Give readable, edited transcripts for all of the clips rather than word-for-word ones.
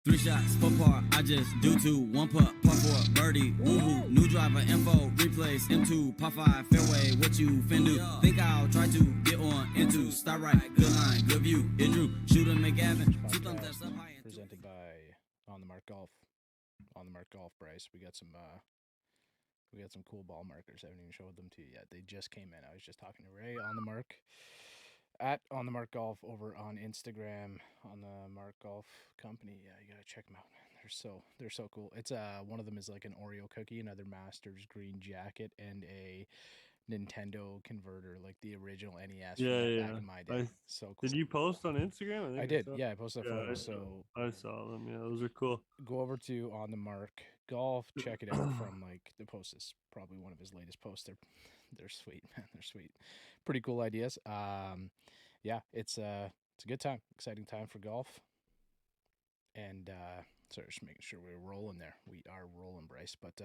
3 shots, 4 par, I just do 2. 1 putt, par 4, birdie, woohoo. New driver, info, replace, M2, par 5, fairway, what you fin do? Think I'll try to get on into. Start right, good line, good view, it drew. Shooter McGavin, 2 thumbs that's up high. Presented by On the Mark Golf. On the Mark Golf, Bryce. We got some cool ball markers. I haven't even showed them to you yet. They just came in. I was just talking to Ray on the Mark at On the Mark Golf over on Instagram, on the Mark Golf company. Yeah, you gotta check them out, man. They're so cool. It's one of them is like an Oreo cookie, another Masters green jacket, and a Nintendo converter, like the original NES from back in my day. So cool. Did you post on Instagram? I did. Yeah, I posted a photo. So I saw them. Yeah, those are cool. Go over to On the Mark Golf. Check it out from like the post is probably one of his latest posts. They're sweet, man. They're sweet. Pretty cool ideas. Yeah, it's a good time, exciting time for golf. And sorry, just making sure we're rolling there. We are rolling, Bryce. But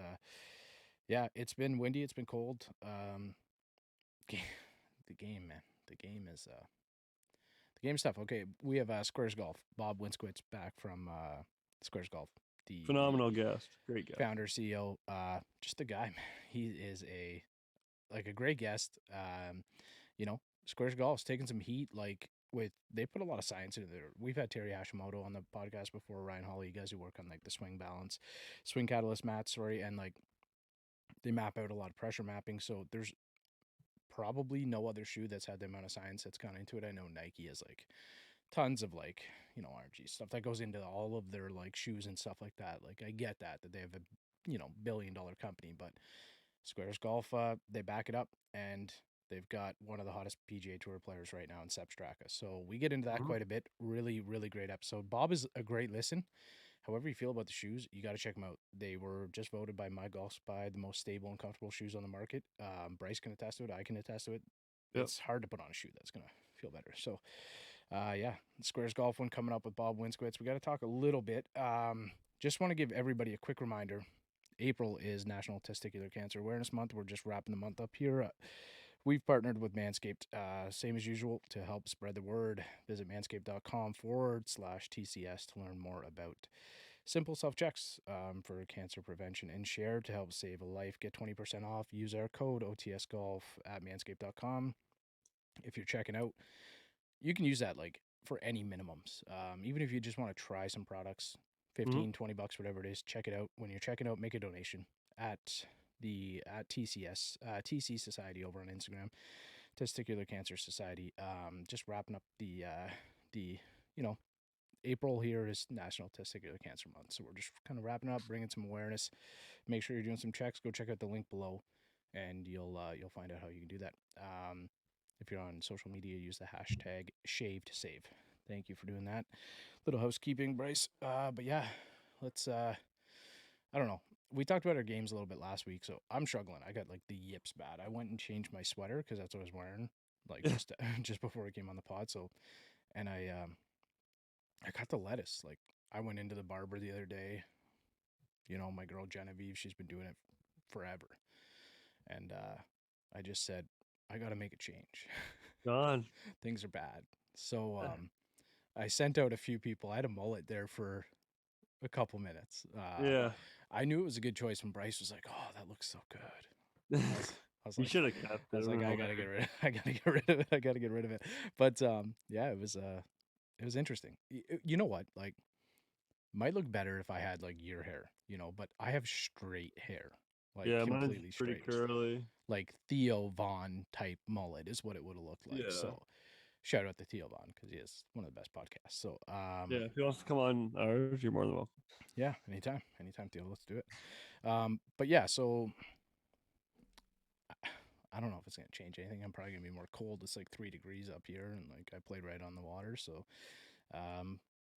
yeah, it's been windy. It's been cold. The game, man. The game is tough. Okay, we have SQAIRZ Golf. Bob Winskowicz back from SQAIRZ Golf. The phenomenal guest, great guy, founder, CEO, just a guy, man. He is a great guest. SQAIRZ Golf's taking some heat. They put a lot of science into there. We've had Terry Hashimoto on the podcast before, Ryan Hawley, you guys who work on like the swing balance, swing catalyst mats, and like they map out a lot of pressure mapping. So there's probably no other shoe that's had the amount of science that's gone into it. I know Nike has like tons of like, RG stuff that goes into all of their like shoes and stuff like that. Like I get that they have a, billion-dollar company, but SQAIRZ Golf, they back it up, and they've got one of the hottest PGA Tour players right now in Sepp Straka. So we get into that quite a bit. Really, really great episode. Bob is a great listen. However you feel about the shoes, you got to check them out. They were just voted by MyGolfSpy the most stable and comfortable shoes on the market. Bryce can attest to it. I can attest to it. Yep. It's hard to put on a shoe that's going to feel better. So, yeah, SQAIRZ Golf one coming up with Bob Winskowicz. We got to talk a little bit. Just want to give everybody a quick reminder. April is National Testicular Cancer Awareness Month. We're just wrapping the month up here. We've partnered with Manscaped, same as usual, to help spread the word. Visit manscaped.com/TCS to learn more about simple self-checks for cancer prevention, and share to help save a life. Get 20% off. Use our code OTSGolf at manscaped.com. If you're checking out, you can use that like for any minimums. Even if you just want to try some products, 15, 20 bucks, whatever it is, check it out. When you're checking out, make a donation at TCS, TC Society over on Instagram, Testicular Cancer Society. Just wrapping up the April here is National Testicular Cancer Month. So we're just kind of wrapping up, bringing some awareness. Make sure you're doing some checks. Go check out the link below, and you'll find out how you can do that. If you're on social media, use the hashtag #ShavedSave. Thank you for doing that. Little housekeeping, Bryce. But yeah, let's, I don't know. We talked about our games a little bit last week, so I'm struggling. I got like the yips bad. I went and changed my sweater because that's what I was wearing, like just before I came on the pod. So, and I got the lettuce. Like I went into the barber the other day. My girl Genevieve, she's been doing it forever, and I just said I got to make a change. Gone. Things are bad. So I sent out a few people. I had a mullet there for a couple minutes. Yeah. I knew it was a good choice when Bryce was like, "Oh, that looks so good." I was you like, should have kept it. I was like, I gotta get rid of it. I gotta get rid of it. But yeah, it was interesting. You know what? Like, might look better if I had like your hair, but I have straight hair. Like, yeah, completely mine's pretty straight. curly. Like Theo Vaughn type mullet is what it would have looked like. Yeah. So shout out to Theo Vaughn because he is one of the best podcasts. So yeah, if he wants to come on ours, you're more than welcome. Yeah, anytime, Theo. Let's do it. But yeah, so I don't know if it's gonna change anything. I'm probably gonna be more cold. It's like 3 degrees up here, and like I played right on the water. So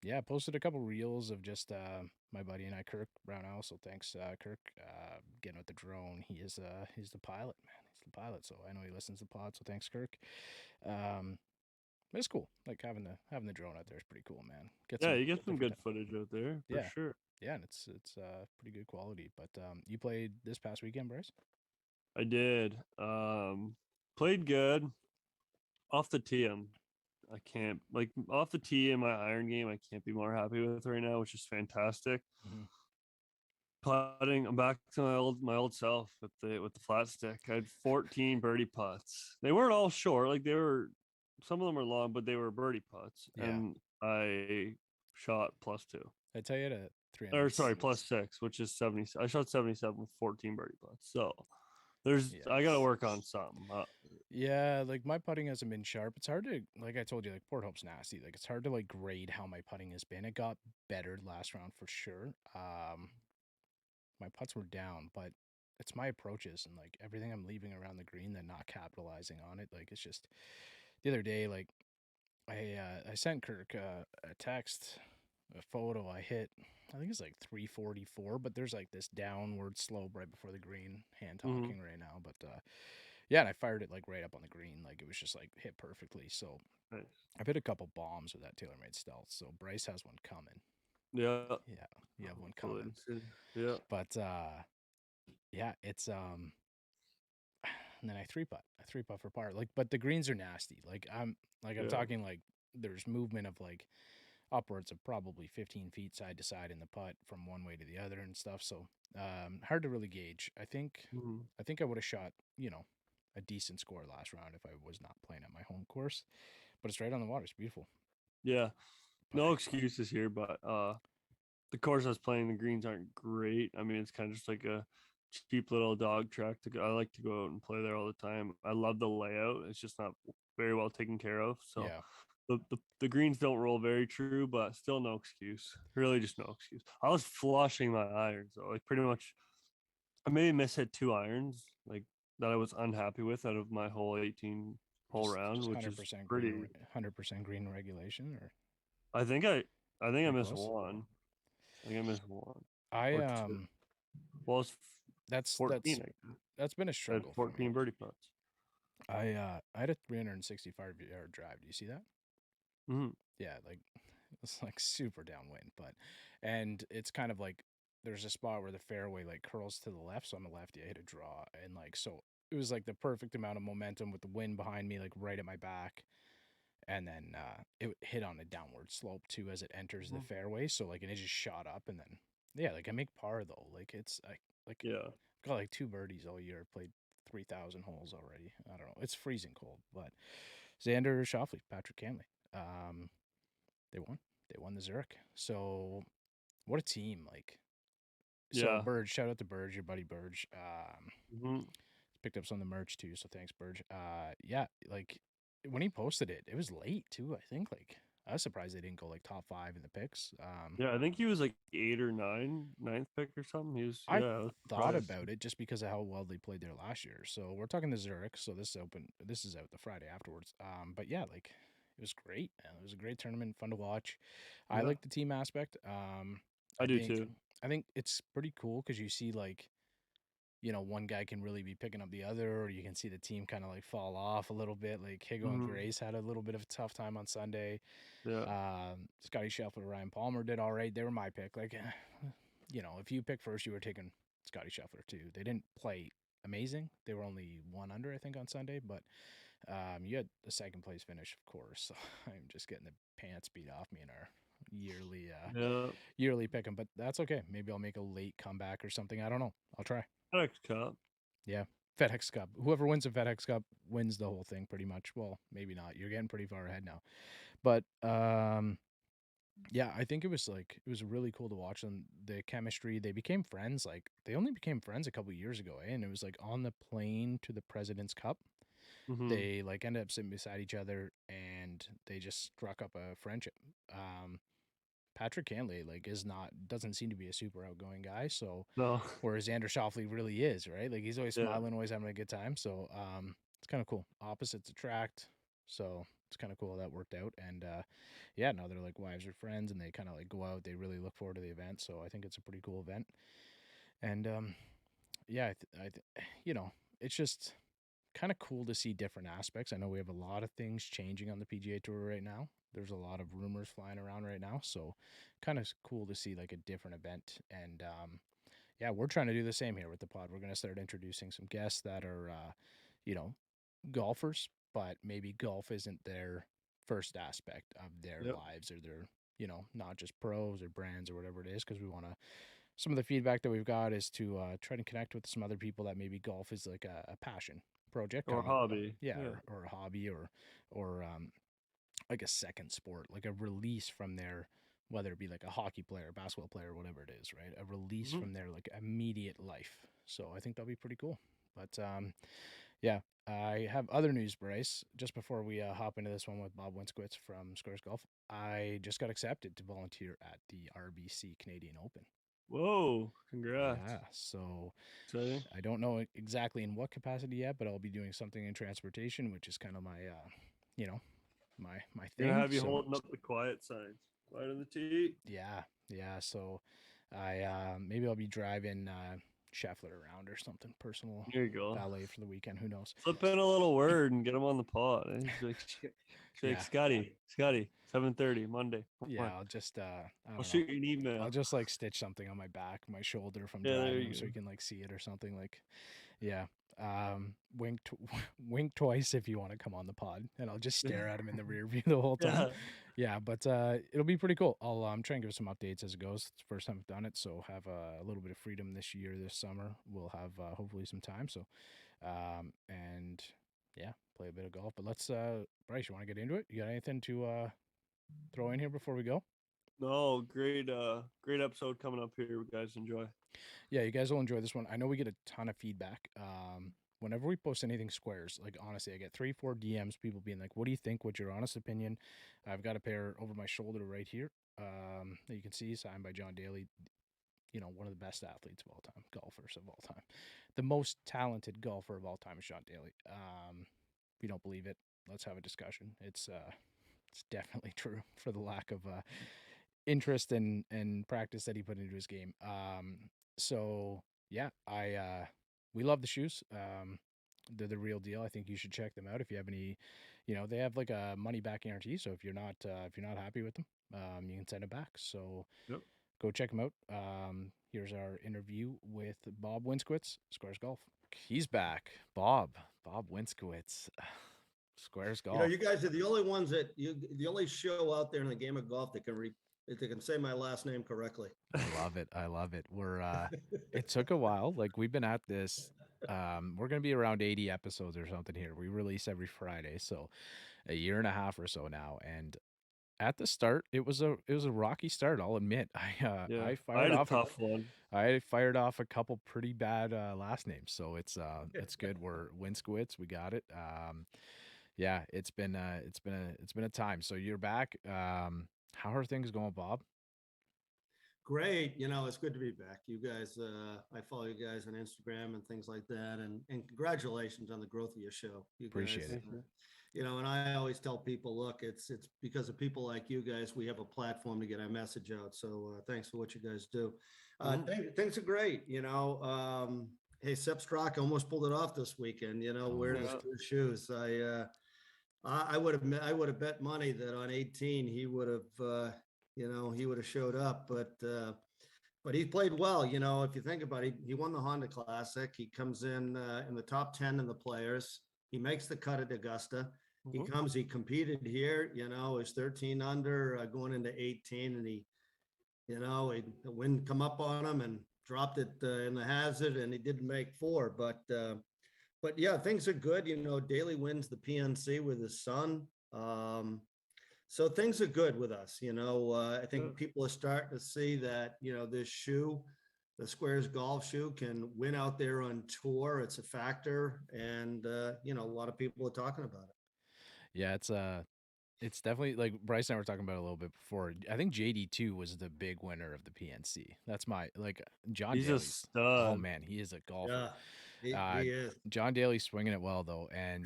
yeah, I posted a couple reels of just my buddy and I, Kirk Brownell. So thanks, Kirk, getting with the drone. He's the pilot, man. He's the pilot. So I know he listens to the pod. So thanks, Kirk. But it's cool. Like having the drone out there is pretty cool, man. You get some good footage out there for sure. Yeah, and it's pretty good quality. But you played this past weekend, Bryce? I did. Played good. Off the tee, I can't, like, off the tee in my iron game, I can't be more happy with right now, which is fantastic. Mm-hmm. Putting, I'm back to my old self with the flat stick. I had 14 birdie putts. They weren't all short, like they were, some of them were long, but they were birdie putts. Yeah. And I shot +2. I tell you at 300. Or sorry, +6, which is 70. I shot 77 with 14 birdie putts. So there's, I got to work on something. Yeah, like my putting hasn't been sharp. It's hard to, like I told you, like Port Hope's nasty. Like it's hard to like grade how my putting has been. It got better last round for sure. My putts were down, but it's my approaches and like everything I'm leaving around the green, then not capitalizing on it. Like it's just the other day, like I sent Kirk a text, a photo. I hit, I think it's like 344, but there's like this downward slope right before the green. Hand talking right now, but yeah, and I fired it like right up on the green. Like it was just like hit perfectly. So Nice. I've hit a couple bombs with that TaylorMade Stealth. So Bryce has one coming. Yeah. Yeah, you have one coming. Yeah. But yeah, it's and then I three putt for par. Like, but the greens are nasty. Like I'm talking like there's movement of like upwards of probably 15 feet side to side in the putt from one way to the other and stuff. So hard to really gauge. I think I would have shot, a decent score last round if I was not playing at my home course. But it's right on the water. It's beautiful. Yeah. No excuses here, but the course I was playing, the greens aren't great. I mean, it's kind of just like a cheap little dog track to go. I like to go out and play there all the time. I love the layout. It's just not very well taken care of. So the greens don't roll very true, but still no excuse. Really just no excuse. I was flushing my irons though. Like pretty much I maybe mishit 2 irons, like that I was unhappy with out of my whole 18 hole round, which is pretty 100% green regulation, or I think I missed close? one. I think I missed one. Well, it's 14. That's been a struggle. 14 birdie putts. I had a 365-yard drive. Do you see that? Yeah, like it's like super downwind, and it's kind of like there's a spot where the fairway like curls to the left, so on the lefty I hit a draw, and like so it was like the perfect amount of momentum with the wind behind me, like right at my back. And then it hit on a downward slope too as it enters the fairway. So like, and it just shot up, and then like I make par though. Like it's I've got like 2 birdies all year. Played 3,000 holes already. I don't know. It's freezing cold, but Xander Schauffele, Patrick Cantlay, they won the Zurich. So what a team! Like, so Burge, shout out to Burge, your buddy Burge. Picked up some of the merch too, so thanks, Burge. Yeah, like when he posted it, it was late too. I think like I was surprised they didn't go like top 5 in the picks. Yeah, I think he was like 8 or 9th pick or something. He was. I thought about it just because of how well they played there last year. So we're talking the Zurich. So this is open. This is out the Friday afterwards. But yeah, like it was great. It was a great tournament, fun to watch. I like the team aspect. I do too. I think it's pretty cool because you see like, one guy can really be picking up the other, or you can see the team kind of like fall off a little bit. Like Higo and Grace had a little bit of a tough time on Sunday. Yeah. Scotty Scheffler, Ryan Palmer did all right. They were my pick. Like, if you pick first, you were taking Scotty Scheffler too. They didn't play amazing. They were only 1 under, I think, on Sunday, but you had the second place finish, of course. So I'm just getting the pants beat off me in our yearly pick 'em, but that's okay. Maybe I'll make a late comeback or something. I don't know. I'll try. FedEx Cup. Yeah, FedEx Cup. Whoever wins the FedEx Cup wins the whole thing, pretty much. Well, maybe not. You're getting pretty far ahead now, but yeah, I think it was really cool to watch them. The chemistry. They became friends. Like they only became friends a couple years ago, and it was like on the plane to the President's Cup. They like ended up sitting beside each other, and they just struck up a friendship. Patrick Cantlay doesn't seem to be a super outgoing guy. So whereas Xander Schauffele really is, right? Like he's always smiling, always having a good time. So it's kind of cool. Opposites attract. So it's kind of cool how that worked out. And now they're like wives or friends, and they kind of like go out. They really look forward to the event. So I think it's a pretty cool event. And it's just kind of cool to see different aspects. I know we have a lot of things changing on the PGA Tour right now. There's a lot of rumors flying around right now, so kind of cool to see like a different event. And we're trying to do the same here with the pod. We're going to start introducing some guests that are golfers, but maybe golf isn't their first aspect of their lives or their, not just pros or brands or whatever it is, because we want to. Some of the feedback that we've got is to try to connect with some other people that maybe golf is like a passion project or hobby. or a hobby or like a second sport, like a release from their, whether it be like a hockey player, basketball player, whatever it is, right? A release from their like immediate life. So I think that'll be pretty cool. But yeah, I have other news, Bryce. Just before we hop into this one with Bob Winskowicz from SQAIRZ Golf, I just got accepted to volunteer at the RBC Canadian Open. Whoa! Congrats. Yeah, so Exciting. I don't know exactly in what capacity yet, but I'll be doing something in transportation, which is kind of my, my thing. Gonna have you so, holding up the quiet signs. Quiet on the tee. Yeah. So I maybe I'll be driving Scheffler around or something, personal There you go. valet for the weekend. Who knows? Slip in a little word and get him on the pod. Eh? Like, Scotty, 7:30 Monday. Yeah, I'll just I'll shoot you an email. I'll just like stitch something on my back, my shoulder from there driving, you so go. you can like see it or something. Like, yeah. Wink twice if you want to come on the pod, and I'll just stare at him in the rear view the whole time. Yeah, but it'll be pretty cool. I'll try and give some updates as it goes. It's the first time I've done it, so have a little bit of freedom this summer. We'll have hopefully some time. So, and yeah, play a bit of golf. But let's, Bryce, you want to get into it? You got anything to throw in here before we go? No, great episode coming up here. You guys enjoy. Yeah, you guys will enjoy this one. I know we get a ton of feedback. Whenever we post anything SQAIRZ, like honestly, I get 3-4 DMs, people being like, what do you think? What's your honest opinion? I've got a pair over my shoulder right here that you can see, signed by John Daly, one of the best athletes of all time, golfers of all time. The most talented golfer of all time is John Daly. If you don't believe it, let's have a discussion. It's definitely true for the lack of interest and practice that he put into his game. So yeah, we love the shoes. They're the real deal. I think you should check them out if you have any. They have like a money back guarantee. So if you're not happy with them, you can send it back. So go check them out. Here's our interview with Bob Winskowicz, SQAIRZ Golf. He's back, Bob Winskowicz, SQAIRZ Golf. You guys are the only ones the only show out there in the game of golf that can say my last name correctly. I love it. We're it took a while. Like we've been at this. We're gonna be around 80 episodes or something here. We release every Friday, so a year and a half or so now. And at the start, it was a rocky start. I'll admit. I fired off a tough one. I fired off a couple pretty bad last names, so it's good. We're Winskowicz. We got it. Yeah, it's been a time. So you're back. How are things going, Bob? Great. It's good to be back. You guys, I follow you guys on Instagram and things like that. And congratulations on the growth of your show. Appreciate it. And I always tell people, look, it's because of people like you guys, we have a platform to get our message out. So thanks for what you guys do. Things are great. Hey, Sepp Straka almost pulled it off this weekend, wearing his shoes. I would have bet money that on 18 he would have he would have showed up, but he played well. If you think about it, he won the Honda Classic. He comes in the top 10 in the Players. He makes the cut at Augusta. He competed here. Is 13 under going into 18, and the wind come up on him and dropped it in the hazard, and he didn't make 4, but yeah, things are good. Daly wins the PNC with his son. So things are good with us. I think people are starting to see that, this shoe, the SQAIRZ golf shoe, can win out there on tour. It's a factor. And, a lot of people are talking about it. Yeah, it's definitely, like Bryce and I were talking about it a little bit before. I think JD2 was the big winner of the PNC. That's John He's Daly's, a stud. Oh man, he is a golfer. Yeah, he is. John Daly's swinging it well though. And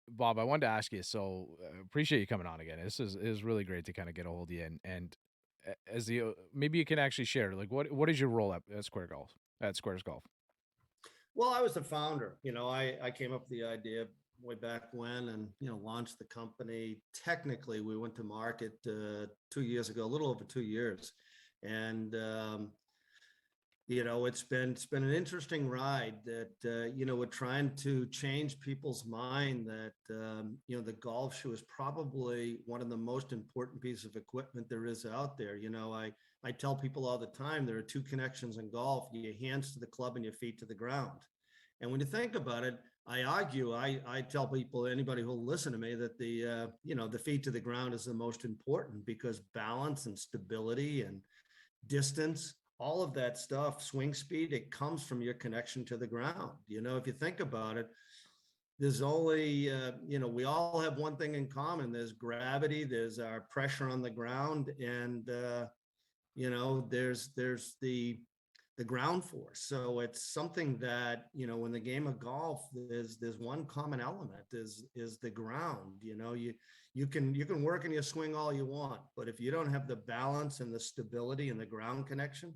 Bob, I wanted to ask you, so appreciate you coming on again. It is really great to kind of get a hold of you, and as the maybe you can actually share, like, what is your role at SQAIRZ Golf? Well, I was the founder. I came up with the idea way back when, and launched the company. Technically, we went to market 2 years ago, a little over 2 years, and it's been an interesting ride that we're trying to change people's mind that the golf shoe is probably one of the most important pieces of equipment there is out there. I tell people all the time there are two connections in golf: your hands to the club and your feet to the ground. And when you think about it, I tell people, anybody who'll listen to me, that the feet to the ground is the most important, because balance and stability and distance, all of that stuff, swing speed, it comes from your connection to the ground. If you think about it, there's only, we all have one thing in common. There's gravity, there's our pressure on the ground, and, there's the ground force. So it's something that, in the game of golf, there's one common element is the ground. You can work in your swing all you want, but if you don't have the balance and the stability and the ground connection,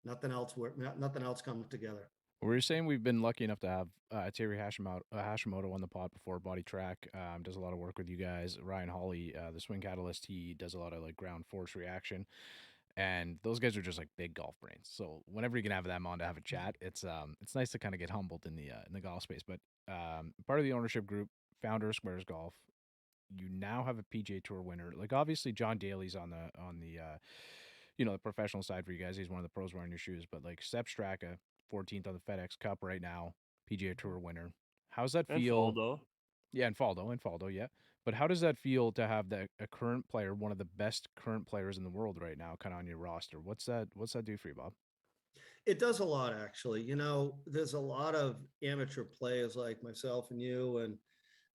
nothing else comes together. We were saying we've been lucky enough to have Terry Hashimoto on the pod before, Body Track. Does a lot of work with you guys. Ryan Hawley, the Swing Catalyst, he does a lot of like ground force reaction. And those guys are just like big golf brains. So whenever you can have them on to have a chat, it's nice to kind of get humbled in the golf space. But part of the ownership group, founder of SQAIRZ Golf, you now have a PGA Tour winner. Like obviously John Daly's on the the professional side for you guys. He's one of the pros wearing your shoes. But like Sepp Straka, 14th on the FedEx Cup right now, PGA Tour winner. How's that And feel? Faldo. Yeah, and Faldo, yeah. But how does that feel to have a current player, one of the best current players in the world right now, kind of on your roster? What's that do for you, Bob? It does a lot, actually. There's a lot of amateur players like myself and you, and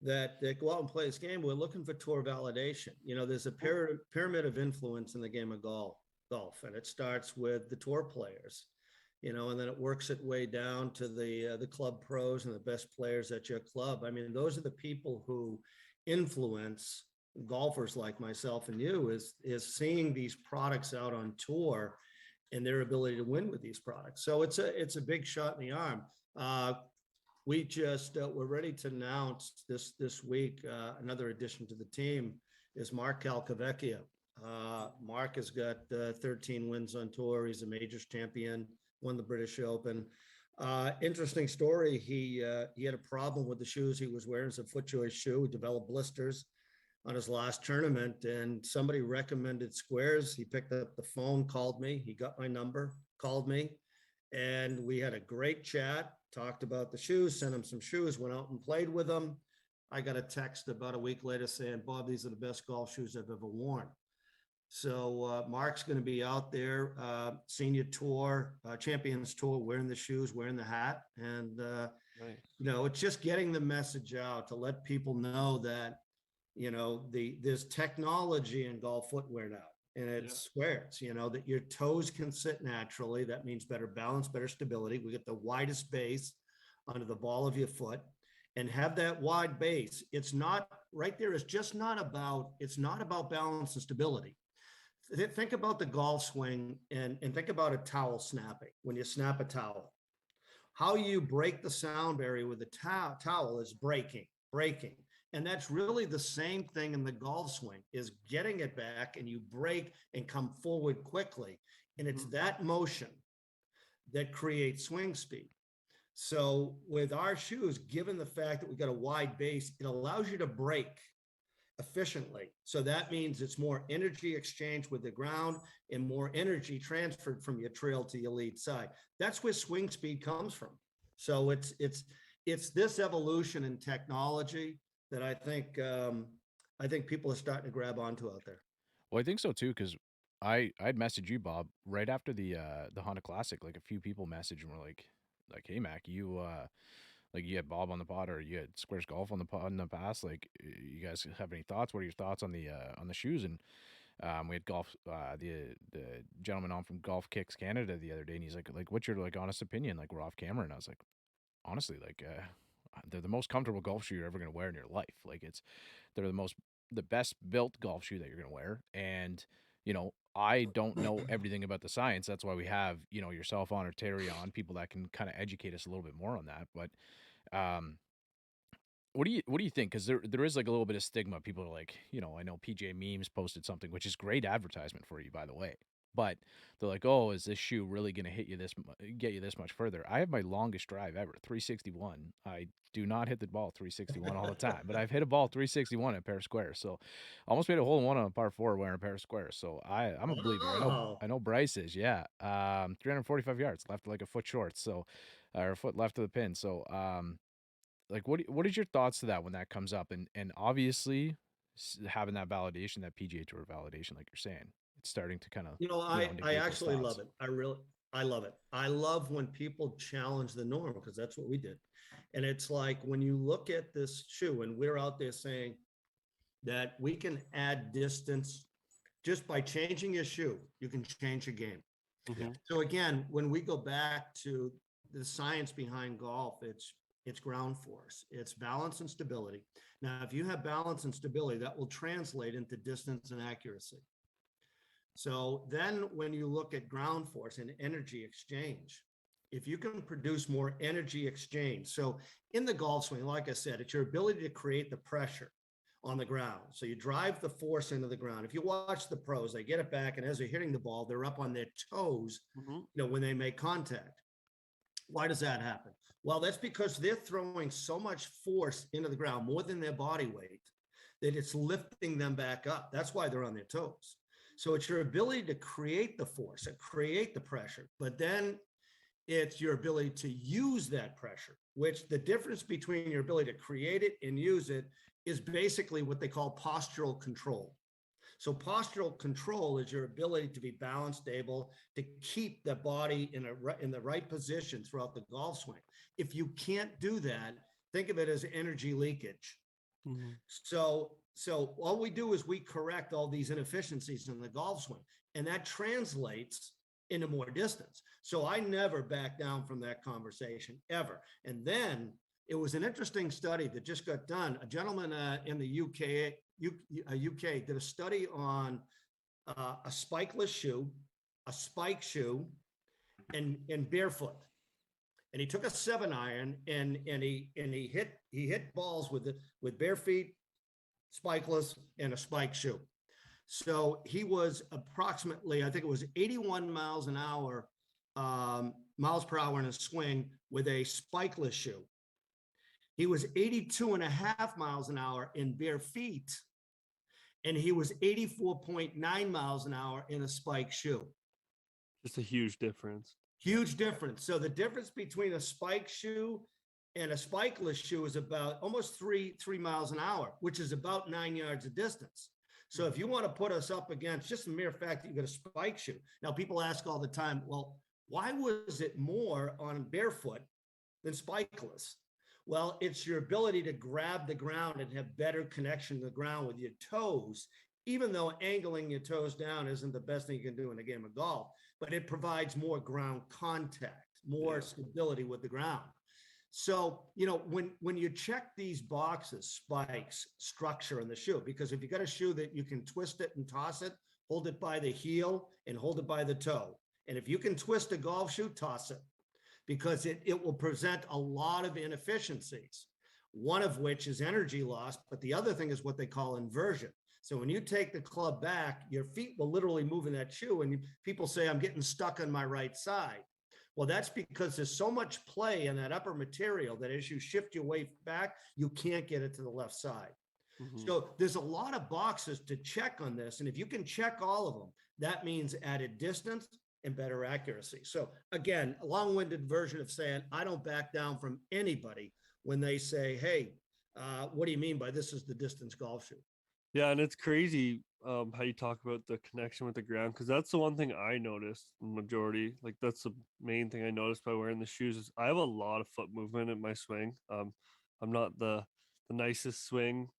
that go out and play this game. We're looking for tour validation. There's a pyramid of influence in the game of golf, and it starts with the tour players, and then it works its way down to the club pros and the best players at your club. I mean, those are the people who influence golfers like myself and you, is seeing these products out on tour and their ability to win with these products. So it's a big shot in the arm. We're ready to announce this week. Another addition to the team is Mark Calcavecchia. Mark has got 13 wins on tour. He's a majors champion, won the British Open. Interesting story. He had a problem with the shoes he was wearing. It's a FootJoy shoe. He developed blisters on his last tournament, and somebody recommended SQAIRZ. He picked up the phone, called me. He got my number, called me, and we had a great chat, talked about the shoes, sent him some shoes, went out and played with them. I got a text about a week later saying, Bob, these are the best golf shoes I've ever worn. So Mark's going to be out there, senior tour, Champions Tour, wearing the shoes, wearing the hat. And, Nice. it's just getting the message out to let people know that, there's technology in golf footwear now, and it's SQAIRZ, that your toes can sit naturally. That means better balance, better stability. We get the widest base under the ball of your foot, and have that wide base. It's not right there. It's not about balance and stability. Think about the golf swing and think about a towel snapping. When you snap a towel, how you break the sound barrier with the towel is breaking. And that's really the same thing in the golf swing, is getting it back, and you break and come forward quickly. And it's that motion that creates swing speed. So with our shoes, given the fact that we got a wide base, it allows you to break efficiently. So that means it's more energy exchange with the ground and more energy transferred from your trail to your lead side. That's where swing speed comes from. So it's this evolution in technology that I think people are starting to grab onto out there. Well, I think so too, because I'd messaged you, Bob, right after the Honda Classic. Like a few people messaged and were like, hey Mac, you like you had Bob on the pod, or you had SQAIRZ Golf on the pod in the past. Like, you guys have any thoughts? What are your thoughts on the shoes? And we had the gentleman on from Golf Kicks Canada the other day, and he's like, what's your honest opinion? Like, we're off camera, and I was like, honestly, they're the most comfortable golf shoe you're ever going to wear in your life. Like, they're the best built golf shoe that you're going to wear. And, I don't know everything about the science. That's why we have, yourself on, or Terry on, people that can kind of educate us a little bit more on that. But, what do you think? Because there is like a little bit of stigma. People are like, I know PJ Memes posted something, which is great advertisement for you, by the way. But they're like, "Oh, is this shoe really going to hit you get you this much further?" I have my longest drive ever, 361. I do not hit the ball 361 all the time, but I've hit a ball 361 at a pair of squares. So almost made a hole in one on a par 4 wearing a pair of squares. So I'm a believer. Wow. I know Bryce is, yeah. 345 yards, left like a foot short. So or a foot left of the pin. So like what is your thoughts to that when that comes up? And obviously having that validation, that PGA Tour validation, like you're saying, it's starting to kind of I negate those actually love thoughts. it. I love it. I love when people challenge the norm because that's what we did. And it's like when you look at this shoe and we're out there saying that we can add distance just by changing your shoe, you can change your game. Mhm. So again, when we go back to the science behind golf, it's ground force, it's balance and stability. Now, if you have balance and stability, that will translate into distance and accuracy. So then when you look at ground force and energy exchange, if you can produce more energy exchange. So in the golf swing, like I said, it's your ability to create the pressure on the ground. So you drive the force into the ground. If you watch the pros, they get it back, and as they're hitting the ball, they're up on their toes, Mhm. when they make contact. Why does that happen? Well, that's because they're throwing so much force into the ground, more than their body weight, that it's lifting them back up. That's why they're on their toes. So it's your ability to create the force and create the pressure, but then it's your ability to use that pressure, which the difference between your ability to create it and use it is basically what they call postural control. So postural control is your ability to be balanced, stable, to keep the body in the right position throughout the golf swing. If you can't do that, think of it as energy leakage. Mhm. So all we do is we correct all these inefficiencies in the golf swing, and that translates into more distance. So I never back down from that conversation ever. And then it was an interesting study that just got done. A gentleman in the UK did a study on a spikeless shoe, a spike shoe, and barefoot. And he took a 7-iron and he hit balls with bare feet, spikeless, and a spike shoe. So he was approximately, I think it was 81 miles an hour, miles per hour in a swing with a spikeless shoe. He was 82 and a half miles an hour in bare feet, and he was 84.9 miles an hour in a spike shoe. Just a huge difference. Huge difference. So the difference between a spike shoe and a spikeless shoe is about almost three miles an hour, which is about 9 yards of distance. So if you want to put us up against just the mere fact that you got a spike shoe. Now people ask all the time, well, why was it more on barefoot than spikeless? Well, it's your ability to grab the ground and have better connection to the ground with your toes, even though angling your toes down isn't the best thing you can do in a game of golf, but it provides more ground contact, more stability with the ground. So, when you check these boxes, spikes, structure in the shoe, because if you got a shoe that you can twist it and toss it, hold it by the heel and hold it by the toe. And if you can twist a golf shoe, toss it, because it will present a lot of inefficiencies, one of which is energy loss, but the other thing is what they call inversion. So when you take the club back, your feet will literally move in that shoe, and people say, I'm getting stuck on my right side. Well, that's because there's so much play in that upper material that as you shift your weight back, you can't get it to the left side. Mhm. So there's a lot of boxes to check on this. And if you can check all of them, that means added distance and better accuracy. So again, a long-winded version of saying, I don't back down from anybody when they say, hey, what do you mean by this is the distance golf shoe? Yeah, and it's crazy how you talk about the connection with the ground, because that's the one thing I noticed majority. Like that's the main thing I noticed by wearing the shoes is I have a lot of foot movement in my swing. I'm not the nicest swing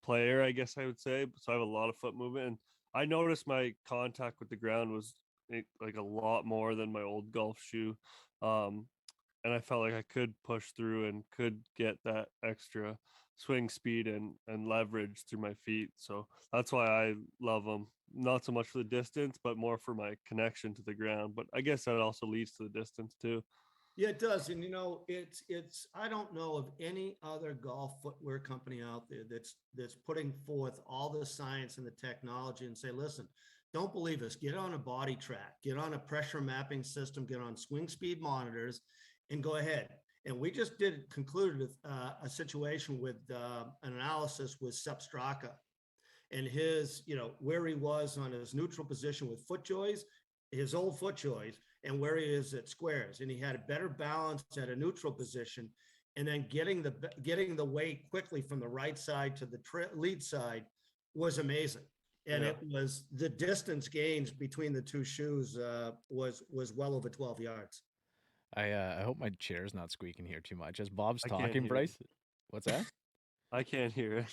player, I guess I would say, so I have a lot of foot movement, and I noticed my contact with the ground was like a lot more than my old golf shoe. Um, and I felt like I could push through and could get that extra swing speed and leverage through my feet. So that's why I love them. Not so much for the distance, but more for my connection to the ground. But I guess that also leads to the distance too. Yeah, it does. And it's I don't know of any other golf footwear company out there that's putting forth all the science and the technology and say, listen, don't believe us, get on a body track, get on a pressure mapping system, get on swing speed monitors, and go ahead. And we just concluded a situation with an analysis with Sepp Straka and his, where he was on his neutral position with FootJoys, his old FootJoys, and where he is at SQAIRZ. And he had a better balance at a neutral position, and then getting the weight quickly from the right side to the lead side was amazing. And it was the distance gains between the two shoes was well over 12 yards. I hope my chair's not squeaking here too much. As Bob's I can't talking, hear Bryce, what's that? I can't hear it.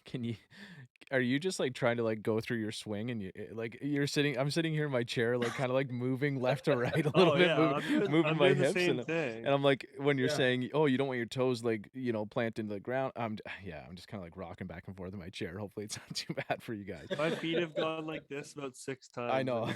Can you, are you just like trying to like go through your swing and I'm sitting here in my chair, like kind of like moving left to right a little bit, moving my hips. And I'm like, when you're saying, oh, you don't want your toes like, planted in the ground. I'm just kind of like rocking back and forth in my chair. Hopefully it's not too bad for you guys. My feet have gone like this about 6 times. I know.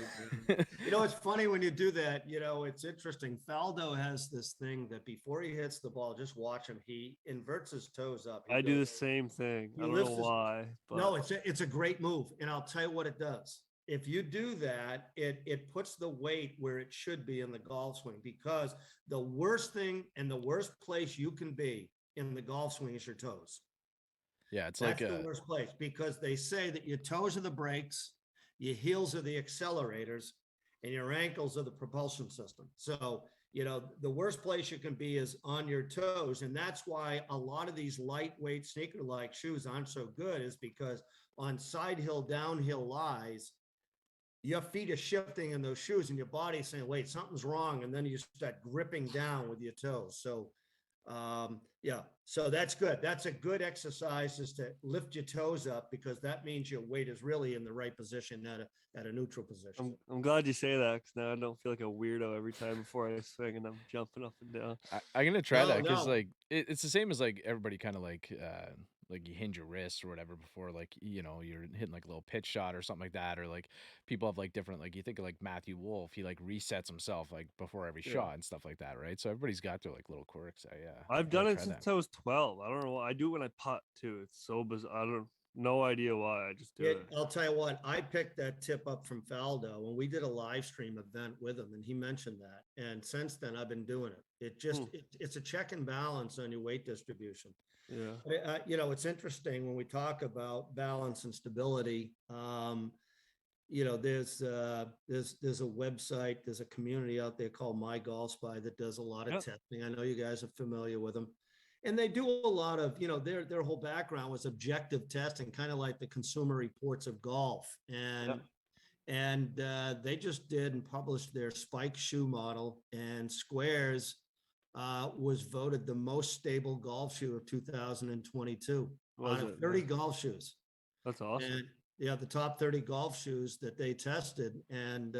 It's funny when you do that, it's interesting. Faldo has this thing that before he hits the ball, just watch him. He inverts his toes up. I do the same thing. I don't know why. But... No, it's a great move. And I'll tell you what it does. If you do that, it puts the weight where it should be in the golf swing, because the worst thing and the worst place you can be in the golf swing is your toes. Yeah, that's the worst place, because they say that your toes are the brakes, your heels are the accelerators, and your ankles are the propulsion system. So, the worst place you can be is on your toes. And that's why a lot of these lightweight sneaker-like shoes aren't so good, is because on side hill, downhill lies, your feet are shifting in those shoes and your body's saying, wait, something's wrong. And then you start gripping down with your toes. So, so that's good. That's a good exercise, is to lift your toes up, because that means your weight is really in the right position, at a neutral position. I'm glad you say that, because now I don't feel like a weirdo every time before I swing and I'm jumping up and down. I'm gonna try that, because like it's the same as like everybody kind of like you hinge your wrists or whatever before, like, you're hitting like a little pitch shot or something like that, or like people have like different, like you think of like Matthew Wolf, he like resets himself like before every shot and stuff like that, right? So everybody's got their like little quirks. I've done it since I was 12. I don't know why. I do it when I putt too. It's so bizarre. I don't no idea why. I just do it. I'll tell you what, I picked that tip up from Faldo when we did a live stream event with him, and he mentioned that. And since then, I've been doing it. It just it's a check and balance on your weight distribution. Yeah. It's interesting when we talk about balance and stability. There's a website, there's a community out there called MyGolfSpy that does a lot of testing. I know you guys are familiar with them. And they do a lot of, their whole background was objective testing, kind of like the Consumer Reports of golf. And they just did and published their spike shoe model, and SQAIRZ was voted the most stable golf shoe of 2022 out of 30 golf shoes. That's awesome. And the top 30 golf shoes that they tested. And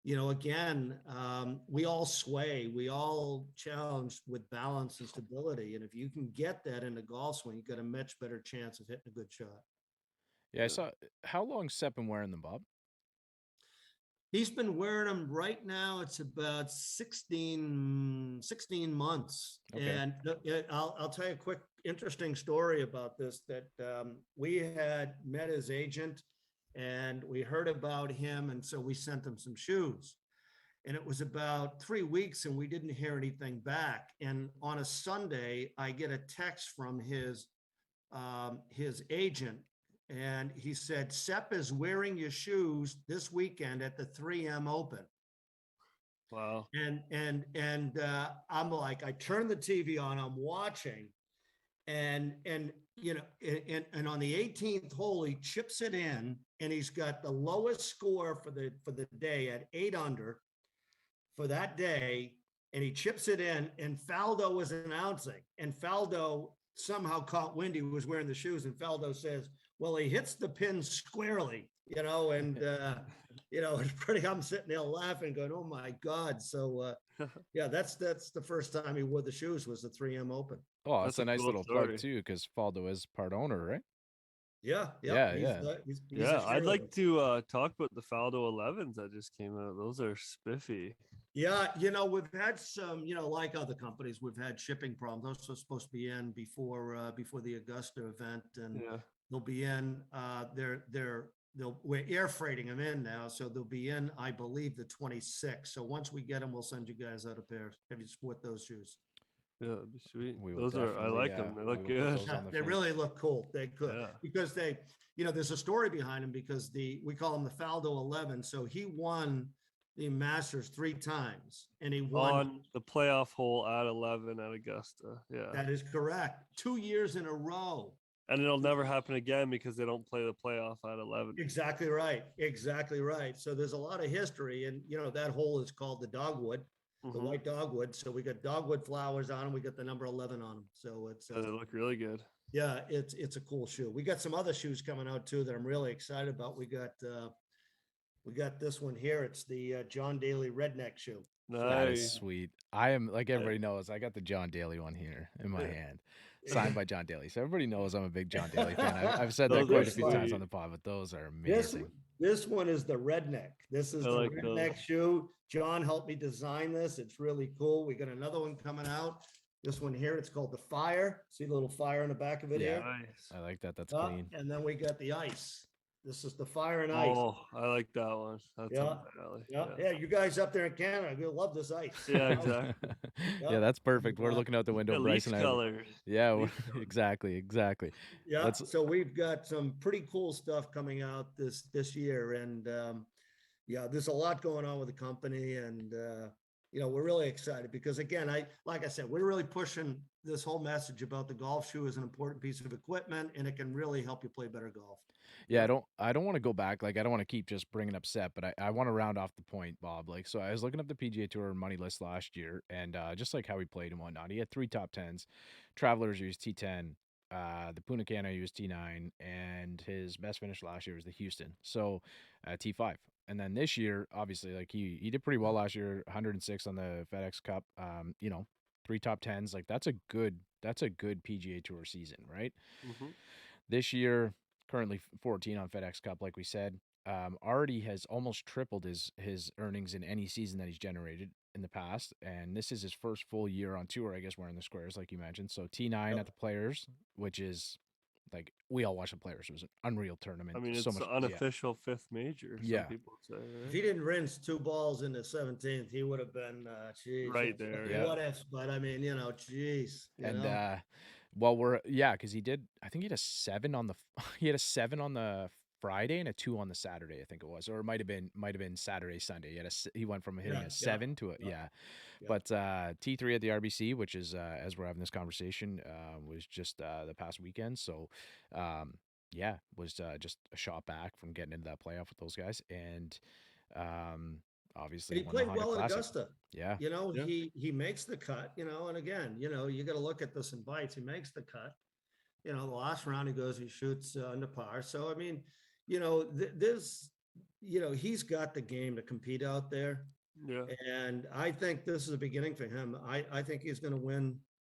again, we all sway, we all challenge with balance and stability. And if you can get that in the golf swing, you've got a much better chance of hitting a good shot. Yeah, I saw. How long Sepp been wearing them, Bob? He's been wearing them right now. It's about 16 months. Okay. And I'll tell you a quick, interesting story about this, that we had met his agent, and we heard about him. And so we sent him some shoes, and it was about 3 weeks and we didn't hear anything back. And on a Sunday, I get a text from his agent, and he said, Sepp is wearing your shoes this weekend at the 3M Open. Wow. And I'm like, I turned the TV on, I'm watching, and on the 18th hole, he chips it in, and he's got the lowest score for the day at 8 under for that day. And he chips it in, and Faldo was announcing, and Faldo somehow caught wind he was wearing the shoes, and Faldo says, well, he hits the pin squarely, and it's pretty, I'm sitting there laughing, going, oh my God. So that's the first time he wore the shoes, was the 3M Open. Oh, that's a nice little plug too, because Faldo is part owner, right? Yeah. I'd like to talk about the Faldo 11s that just came out. Those are spiffy. Yeah, we've had some, like other companies, we've had shipping problems. Those are supposed to be in before the Augusta event, and they'll be in. They're we're air freighting them in now, so they'll be in, I believe, the 26th. So once we get them, we'll send you guys out a pair. Have you sport those shoes? Yeah, that'd be sweet. We will Those are, I definitely, like them. They look we will put good. those on the They feed. really look cool. They could Yeah. because they, there's a story behind him because we call him the Faldo 11. So he won the Masters 3 times, and he won. On the playoff hole at 11 at Augusta. Yeah. That is correct. 2 years in a row. And it'll never happen again because they don't play the playoff at 11. Exactly right. Exactly right. So there's a lot of history, and that hole is called the dogwood, the white dogwood. So we got dogwood flowers on them. We got the number 11 on them. So it's They look really good. yeah, it's a cool shoe. We got some other shoes coming out too that I'm really excited about. We got this one here. It's the John Daly Redneck shoe. That is Nice. sweet. I am, like everybody knows, I got the John Daly one here in my hand, signed by John Daly. So everybody knows I'm a big John Daly fan. I've said that Those quite are a few times sweet. on the pod, but those are This, amazing. this one is the Redneck. This is I the like Redneck those. shoe. John helped me design this. It's really cool. We got another one coming out. This one here, it's called the Fire. See the little fire in the back of it Yeah. here? Nice. I like that. That's Yeah, clean. and then we got the Ice. This is the Fire and Ice. Oh, I like that one. That's Yeah. up my alley. Yeah, you guys up there in Canada, you'll love this ice. Yeah, exactly. Yeah, that's perfect. We're looking out the window, Yeah, Bryce leaf and I. colors. Yeah, Leaf colors. exactly. Yeah, That's- so we've got some pretty cool stuff coming out this year, and yeah, there's a lot going on with the company, and we're really excited because again, like I said, we're really pushing this whole message about the golf shoe as an important piece of equipment, and it can really help you play better golf. Yeah, I don't want to go back. Like, I don't want to keep just bringing up Sepp, but I want to round off the point, Bob. Like, so I was looking up the PGA Tour money list last year, and just like how he played and whatnot, he had 3 top 10s. Travelers used T10, the Punta Cana used T9, and his best finish last year was the Houston, so T5. And then this year, obviously, like he did pretty well last year, 106 on the FedEx Cup. 3 top 10s, like that's a good PGA Tour season, right? Mhm. This year, currently 14 on FedEx Cup, like we said. Already has almost tripled his earnings in any season that he's generated in the past, and this is his first full year on tour, I guess, wearing the squares, like you mentioned. So T9 Yep. at the Players, which is like we all watch the Players. It was an unreal tournament. I mean, it's so much, the unofficial 5th major. Some Yeah. people say. If Right? he didn't rinse 2 balls in the 17th, he would have been geez, Right there, yeah. What ifs? But I mean, geez. And because he did, I think he had a 7 on the he had a 7 on the Friday and a 2 on the Saturday, I think it was, or it might have been Saturday, Sunday. He went from hitting Yeah, a 7 to a yeah. yeah. Yeah. But T3 at the RBC, which is as we're having this conversation, was just the past weekend. So was just a shot back from getting into that playoff with those guys, and obviously And he won the played Honda well at Classic. Augusta. Yeah, Yeah. He makes the cut, and again, you got to look at this in bites. He makes the cut. The last round he shoots under par. So I mean, he's got the game to compete out there, Yeah. and I think this is a beginning for him. I think he's going to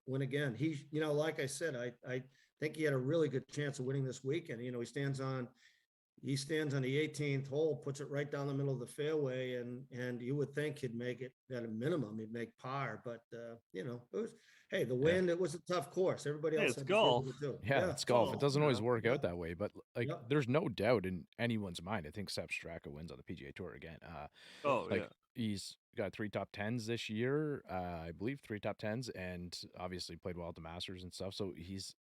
win again. He's, like I said, I think he had a really good chance of winning this weekend. He stands on the 18th hole, puts it right down the middle of the fairway, and you would think he'd make it at a minimum. He'd make par, but it was, hey, the wind. It was a tough course. Everybody Hey, else it's had to deal golf. with it too. yeah, it's golf. It doesn't always work Yeah. out that way, but like Yeah. there's no doubt in anyone's mind. I think Sepp Straka wins on the PGA Tour again. Oh, Like yeah. he's got 3 top 10s this year, I believe 3 top 10s, and obviously played well at the Masters and stuff. So he's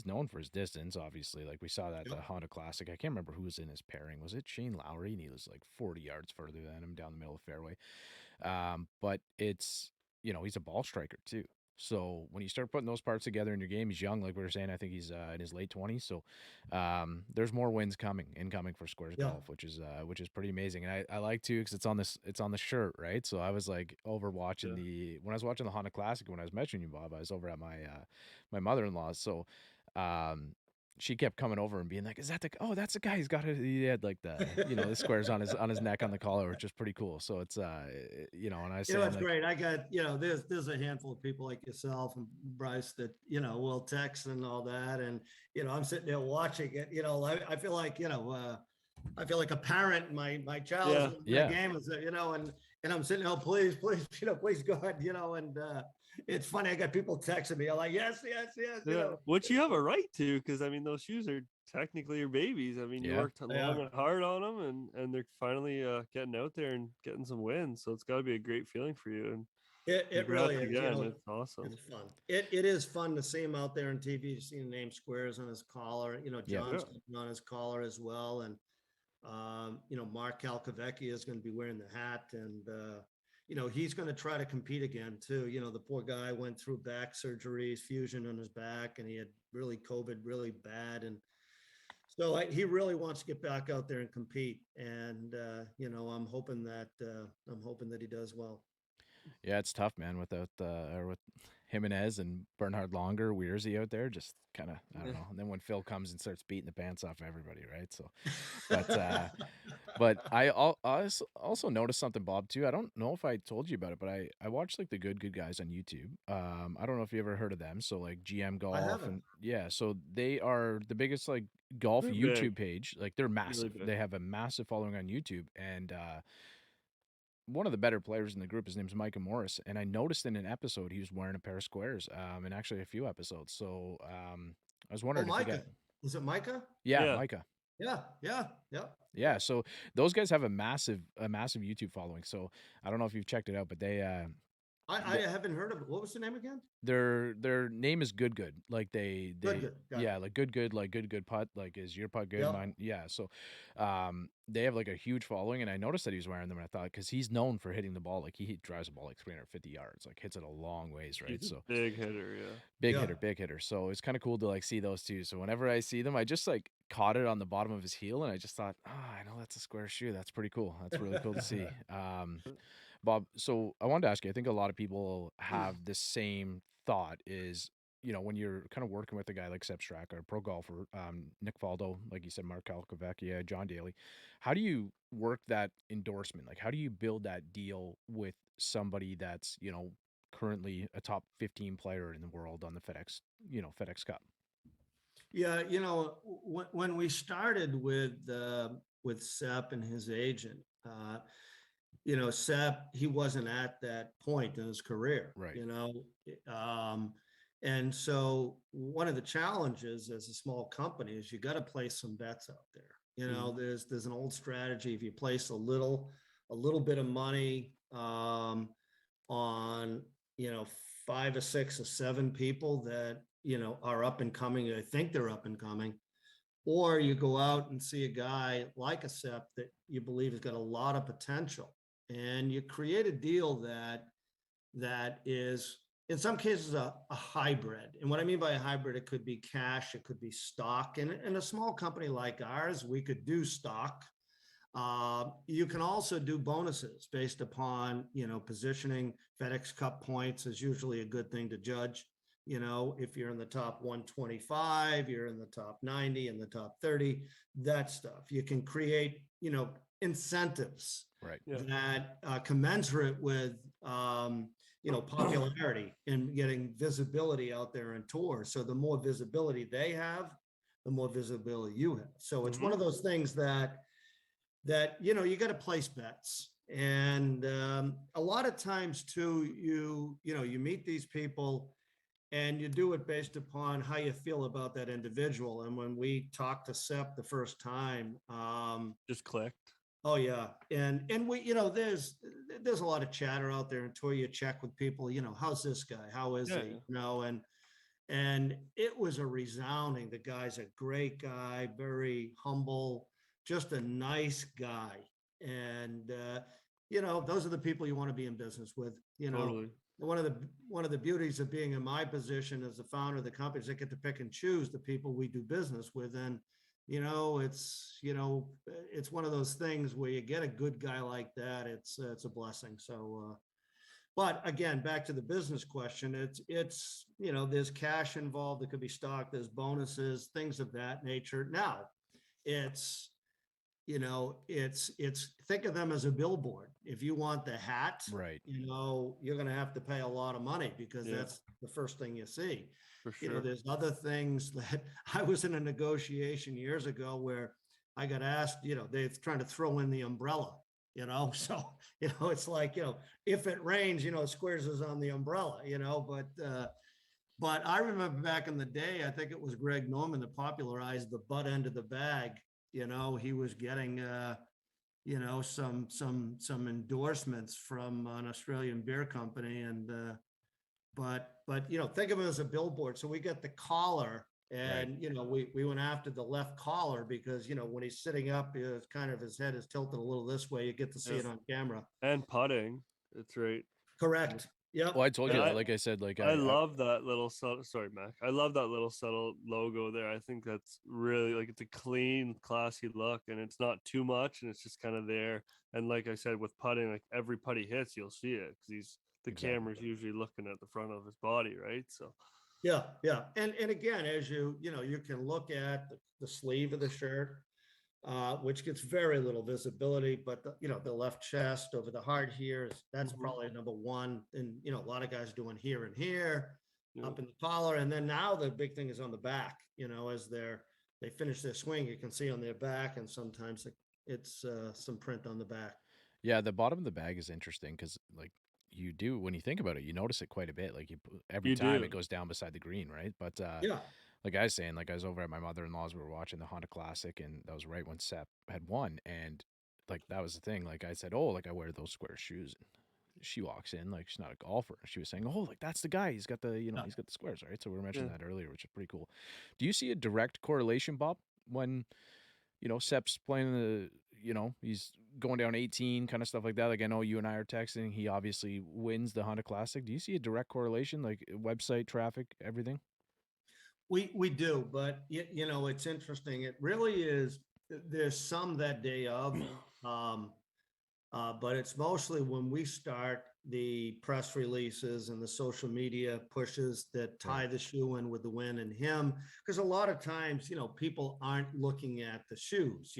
known for his distance. Obviously, like we saw that at the Yep. Honda Classic. I can't remember who was in his pairing. Was it Shane Lowry? And he was like 40 yards further than him down the middle of the fairway. But it's he's a ball striker too. So when you start putting those parts together in your game, he's young, like we were saying. I think he's in his late 20s. So there's more wins incoming for SQAIRZ Yeah. Golf, which is pretty amazing. And I like to because it's on the shirt, right? So I was like over watching when I was watching the Honda Classic when I was mentioning you, Bob. I was over at my mother-in-law's. So she kept coming over and being like, "Is that that's the guy? He had like the the squares on his neck on the collar, which is pretty cool." So it's and I said, It's like, great. I got, there's a handful of people like yourself and Bryce that, will text and all that. And, I'm sitting there watching it, I feel like, I feel like a parent. My child Yeah. is in Yeah. the game, is and I'm sitting, oh, please, please go ahead, and it's funny. I got people texting me. I'm like, yes, Yeah, which you have a right to, because I mean those shoes are technically your babies. I mean you Yeah. worked long and hard on them, and they're finally getting out there and getting some wins. So it's got to be a great feeling for you. And It really is. again. It's awesome. It's fun. It is fun to see him out there on TV. You see the name SQAIRZ on his collar. John's on his collar as well, and Mark Calcavecchia is going to be wearing the hat, and he's going to try to compete again too. The poor guy went through back surgeries, fusion on his back, and he had really COVID really bad, and so he really wants to get back out there and compete. And I'm hoping that he does well. Yeah, it's tough, man, with Jimenez and Bernhard Longer, Weirzy out there, just kind of, I don't know. And then when Phil comes and starts beating the pants off everybody, right? So, but I also noticed something, Bob, too. I don't know if I told you about it, but I watched like the Good Guys on YouTube. I don't know if you ever heard of them. So like GM Golf, and so they are the biggest like golf They're YouTube big. page. Like they're massive. Really big. They have a massive following on YouTube, and one of the better players in the group, his name's Micah Morris, and I noticed in an episode he was wearing a pair of SQAIRZ, and actually a few episodes. So I was wondering if you Micah. Is it Micah? Yeah, Micah. Yeah. So those guys have a massive YouTube following. So I don't know if you've checked it out, but they I haven't heard of it. What was the name again? Their name is Good. Like they Good. yeah, like good, like good putt. Like is your putt good? Yep. Mine, yeah. So they have like a huge following, and I noticed that he was wearing them, and I thought, because he's known for hitting the ball, like he drives the ball like 350 yards, like hits it a long ways, right? He's a So big hitter, yeah. big hitter. So it's kind of cool to like see those two. So whenever I see them, I just like caught it on the bottom of his heel, and I just thought, I know that's a SQAIRZ shoe. That's pretty cool. That's really cool to see. Bob, so I wanted to ask you, I think a lot of people have the same thought is, when you're kind of working with a guy like Sepp Straka, a pro golfer, Nick Faldo, like you said, Mark Calcavecchia, John Daly, how do you work that endorsement? Like, how do you build that deal with somebody that's, currently a top 15 player in the world on the FedEx Cup? Yeah, when we started with Sepp and his agent, Sepp, he wasn't at that point in his career, right? And so one of the challenges as a small company is you got to place some bets out there. There's an old strategy. If you place a little bit of money on 5 or 6 or 7 people that are up and coming, I think they're up and coming, or you go out and see a guy like a Sepp that you believe has got a lot of potential, and you create a deal that is in some cases a hybrid. And what I mean by a hybrid, it could be cash, it could be stock. And in a small company like ours, we could do stock. You can also do bonuses based upon, positioning. FedEx Cup points is usually a good thing to judge. If you're in the top 125, you're in the top 90, in the top 30, that stuff. You can create, incentives, right? That commensurate with, popularity and getting visibility out there in tours. So the more visibility they have, the more visibility you have. So it's one of those things that you got to place bets. And a lot of times too, you meet these people and you do it based upon how you feel about that individual. And when we talked to Sepp the first time, just clicked. Oh yeah. And we, there's a lot of chatter out there until you check with people, how's this guy? How is he? And it was a resounding, the guy's a great guy, very humble, just a nice guy. And, those are the people you want to be in business with, Totally. One of the beauties of being in my position as the founder of the company is I get to pick and choose the people we do business with. And, it's one of those things where you get a good guy like that. It's a blessing. So, but again, back to the business question, it's, there's cash involved. There could be stock, there's bonuses, things of that nature. Now it's, it's think of them as a billboard. If you want the hat, right, you're going to have to pay a lot of money because that's the first thing you see. For sure. There's other things that I was in a negotiation years ago where I got asked, they're trying to throw in the umbrella, so, it's like, if it rains, SQAIRZ is on the umbrella, but I remember back in the day, I think it was Greg Norman that popularized the butt end of the bag. He was getting, some endorsements from an Australian beer company. And, but, think of it as a billboard. So we got the collar and, we went after the left collar because, when he's sitting up, it's kind of his head is tilted a little this way. You get to see it on camera. And putting. That's right. Correct. Yeah. Well, I told you, like I said, like I love that little subtle. Sorry, Mac. I love that little subtle logo there. I think that's really like it's a clean, classy look, and it's not too much, and it's just kind of there. And like I said, with putting, like every putt he hits, you'll see it because the camera's usually looking at the front of his body, right? So. Yeah, and again, as you can look at the sleeve of the shirt, which gets very little visibility, but the left chest over the heart here that's probably number one. And a lot of guys doing here and here, up in the collar, and then now the big thing is on the back. As they finish their swing, you can see on their back, and sometimes it's some print on the back. Yeah, the bottom of the bag is interesting because like you do when you think about it, you notice it quite a bit. Like every time it goes down beside the green, right? But like I was saying, like I was over at my mother-in-law's, we were watching the Honda Classic, and that was right when Sepp had won. And like that was the thing. Like I said, oh, like I wear those SQAIRZ shoes. And she walks in, like she's not a golfer. She was saying, oh, like that's the guy. He's got the, he's got the SQAIRZ, right? So we were mentioning that earlier, which is pretty cool. Do you see a direct correlation, Bob, when Sepp's playing the, he's going down 18, kind of stuff like that? Like I know you and I are texting. He obviously wins the Honda Classic. Do you see a direct correlation, like website traffic, everything? We do, but it's interesting. It really is. There's some that day of, but it's mostly when we start the press releases and the social media pushes that tie the shoe in with the win and him. Because a lot of times, people aren't looking at the shoes.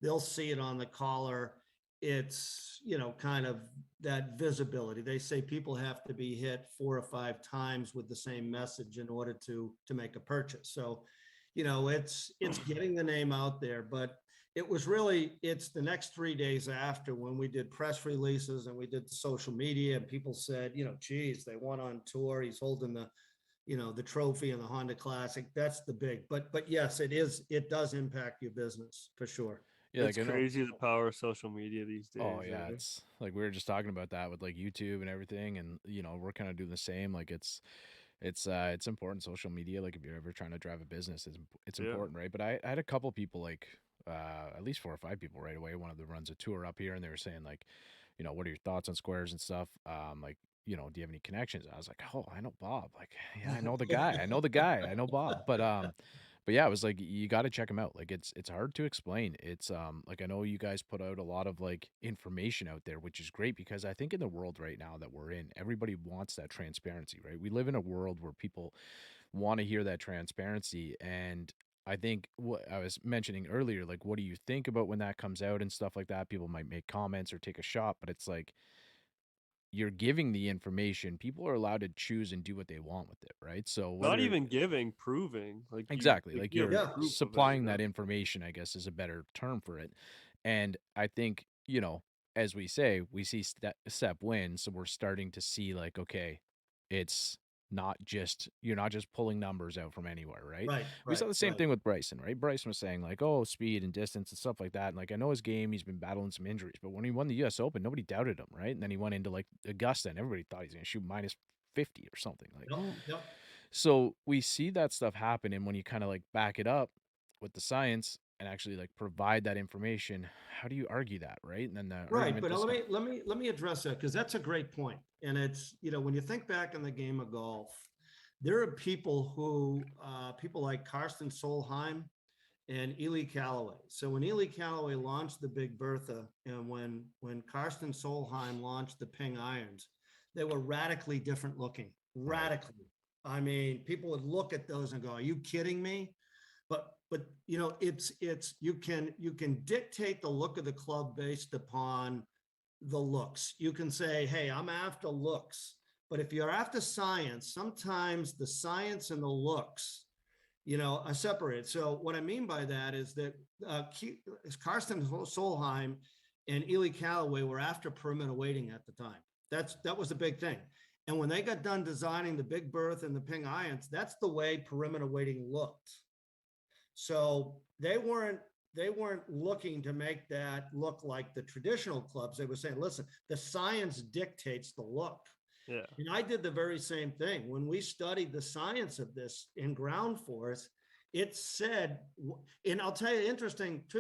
They'll see it on the collar. It's, kind of that visibility. They say people have to be hit 4 or 5 times with the same message in order to make a purchase. So, it's getting the name out there, but it's the next 3 days after when we did press releases and we did the social media, and people said, geez, they won on tour. He's holding the trophy in the Honda Classic. That's the big, but yes, it does impact your business for sure. Yeah, it's crazy the power of social media these days. Oh yeah, it's like we were just talking about that with like YouTube and everything, and we're kind of doing the same. Like it's important, social media. Like if you're ever trying to drive a business, it's important, right? But I had a couple people, like at least 4 or 5 people right away. One of them runs a tour up here, and they were saying like, what are your thoughts on SQAIRZ and stuff? Like, do you have any connections? I was like, oh, I know Bob. Like, yeah, I know the guy. I know the guy. I know Bob. But yeah, it was like you got to check him out. Like it's hard to explain. It's like I know you guys put out a lot of like information out there, which is great because I think in the world right now that we're in, everybody wants that transparency, right? We live in a world where people want to hear that transparency, and I think what I was mentioning earlier, like what do you think about when that comes out and stuff like that? People might make comments or take a shot, but it's like you're giving the information. People are allowed to choose and do what they want with it, right? So not even giving, proving, like exactly, like you're supplying that information, I guess is a better term for it. And I think, as we say, we see Sepp win, so we're starting to see like, okay, it's you're not just pulling numbers out from anywhere, right? We saw the same thing with Bryson, right? Bryson was saying like, oh, speed and distance and stuff like that. And like, I know his game, he's been battling some injuries, but when he won the US Open, nobody doubted him, right? And then he went into like Augusta and everybody thought he's going to shoot minus 50 or something like that. So we see that stuff happen. And when you kind of like back it up with the science and actually like provide that information, how do you argue that, right? And then but let me address that, because that's a great point. And it's, when you think back in the game of golf, there are people who people like Karsten Solheim and Ely Callaway. So when Ely Callaway launched the Big Bertha, and when Karsten Solheim launched the Ping irons, they were radically different looking. Radically. I mean, people would look at those and go, "Are you kidding me?" But it's you can dictate the look of the club based upon the looks. You can say, "Hey, I'm after looks." But if you're after science, sometimes the science and the looks are separated. So what I mean by that is that Karsten Solheim and Ely Callaway were after perimeter weighting at the time. That was the big thing. And when they got done designing the Big Berth and the Ping irons, that's the way perimeter weighting looked. So they weren't looking to make that look like the traditional clubs. They were saying, listen, the science dictates the look. Yeah. And I did the very same thing. When we studied the science of this in ground force, it said, and I'll tell you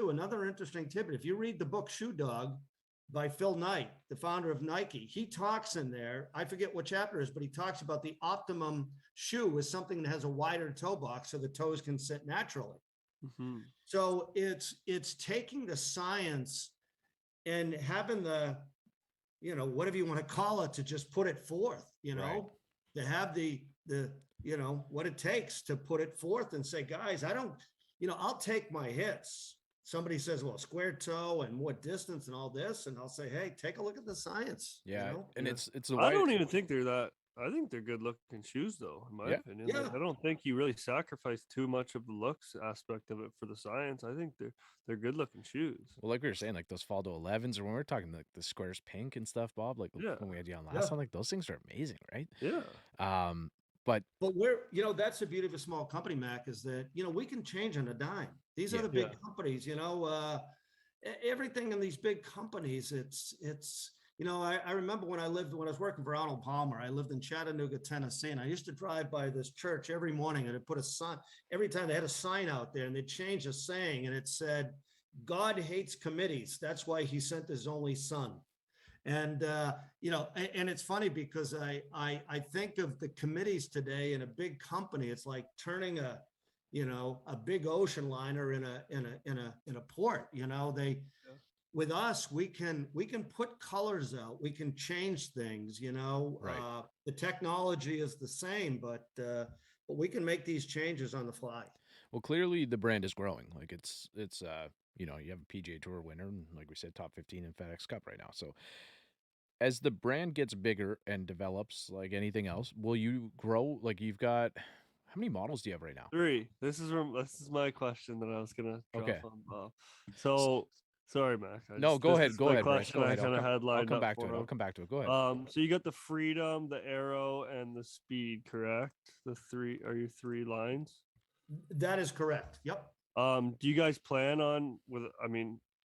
another interesting tidbit. If you read the book Shoe Dog by Phil Knight, the founder of Nike, he talks in there, I forget what chapter it is, but he talks about the optimum shoe is something that has a wider toe box so the toes can sit naturally. Mm-hmm. So it's taking the science and having the, whatever you want to call it, to just put it forth, Right. to have the what it takes to put it forth and say, guys, I'll take my hits. Somebody says, well, square toe and more distance and all this. And I'll say, hey, take a look at the science. Yeah. And it's I don't even think they're that. I think they're good looking shoes, though, in my opinion. Yeah. Like, I don't think you really sacrifice too much of the looks aspect of it for the science. I think they're good looking shoes. Well, like we were saying, like those Faldo 11s, or when we were talking like the SQAIRZ pink and stuff, Bob, like when we had you on last time, like those things are amazing, right? Yeah. But we're, that's the beauty of a small company, Mac, is that, we can change on a dime. These are the big companies, everything in these big companies. It's, I remember when I was working for Arnold Palmer, I lived in Chattanooga, Tennessee, and I used to drive by this church every morning, and it put a sign, every time they had a sign out there, and they'd change a saying, and it said, God hates committees. That's why he sent his only son. And, and it's funny because I think of the committees today in a big company. It's like turning a big ocean liner in a port. With us, we can put colors out. We can change things. Right. The technology is the same, but we can make these changes on the fly. Well, clearly the brand is growing. Like it's you have a PGA Tour winner, and like we said, top 15 in FedEx Cup right now. So as the brand gets bigger and develops, like anything else, will you grow? Like you've got, how many models do you have right now? 3. This is my question that I was gonna drop Okay. on Bob. So sorry, Mac. Go ahead, Bryce. Go I ahead. kind of had lined I'll come up back for to it. him. I'll come back to it. Go ahead. So you got the freedom, the arrow, and the speed, correct? The 3 are your 3 lines? That is correct. Yep. Do you guys plan on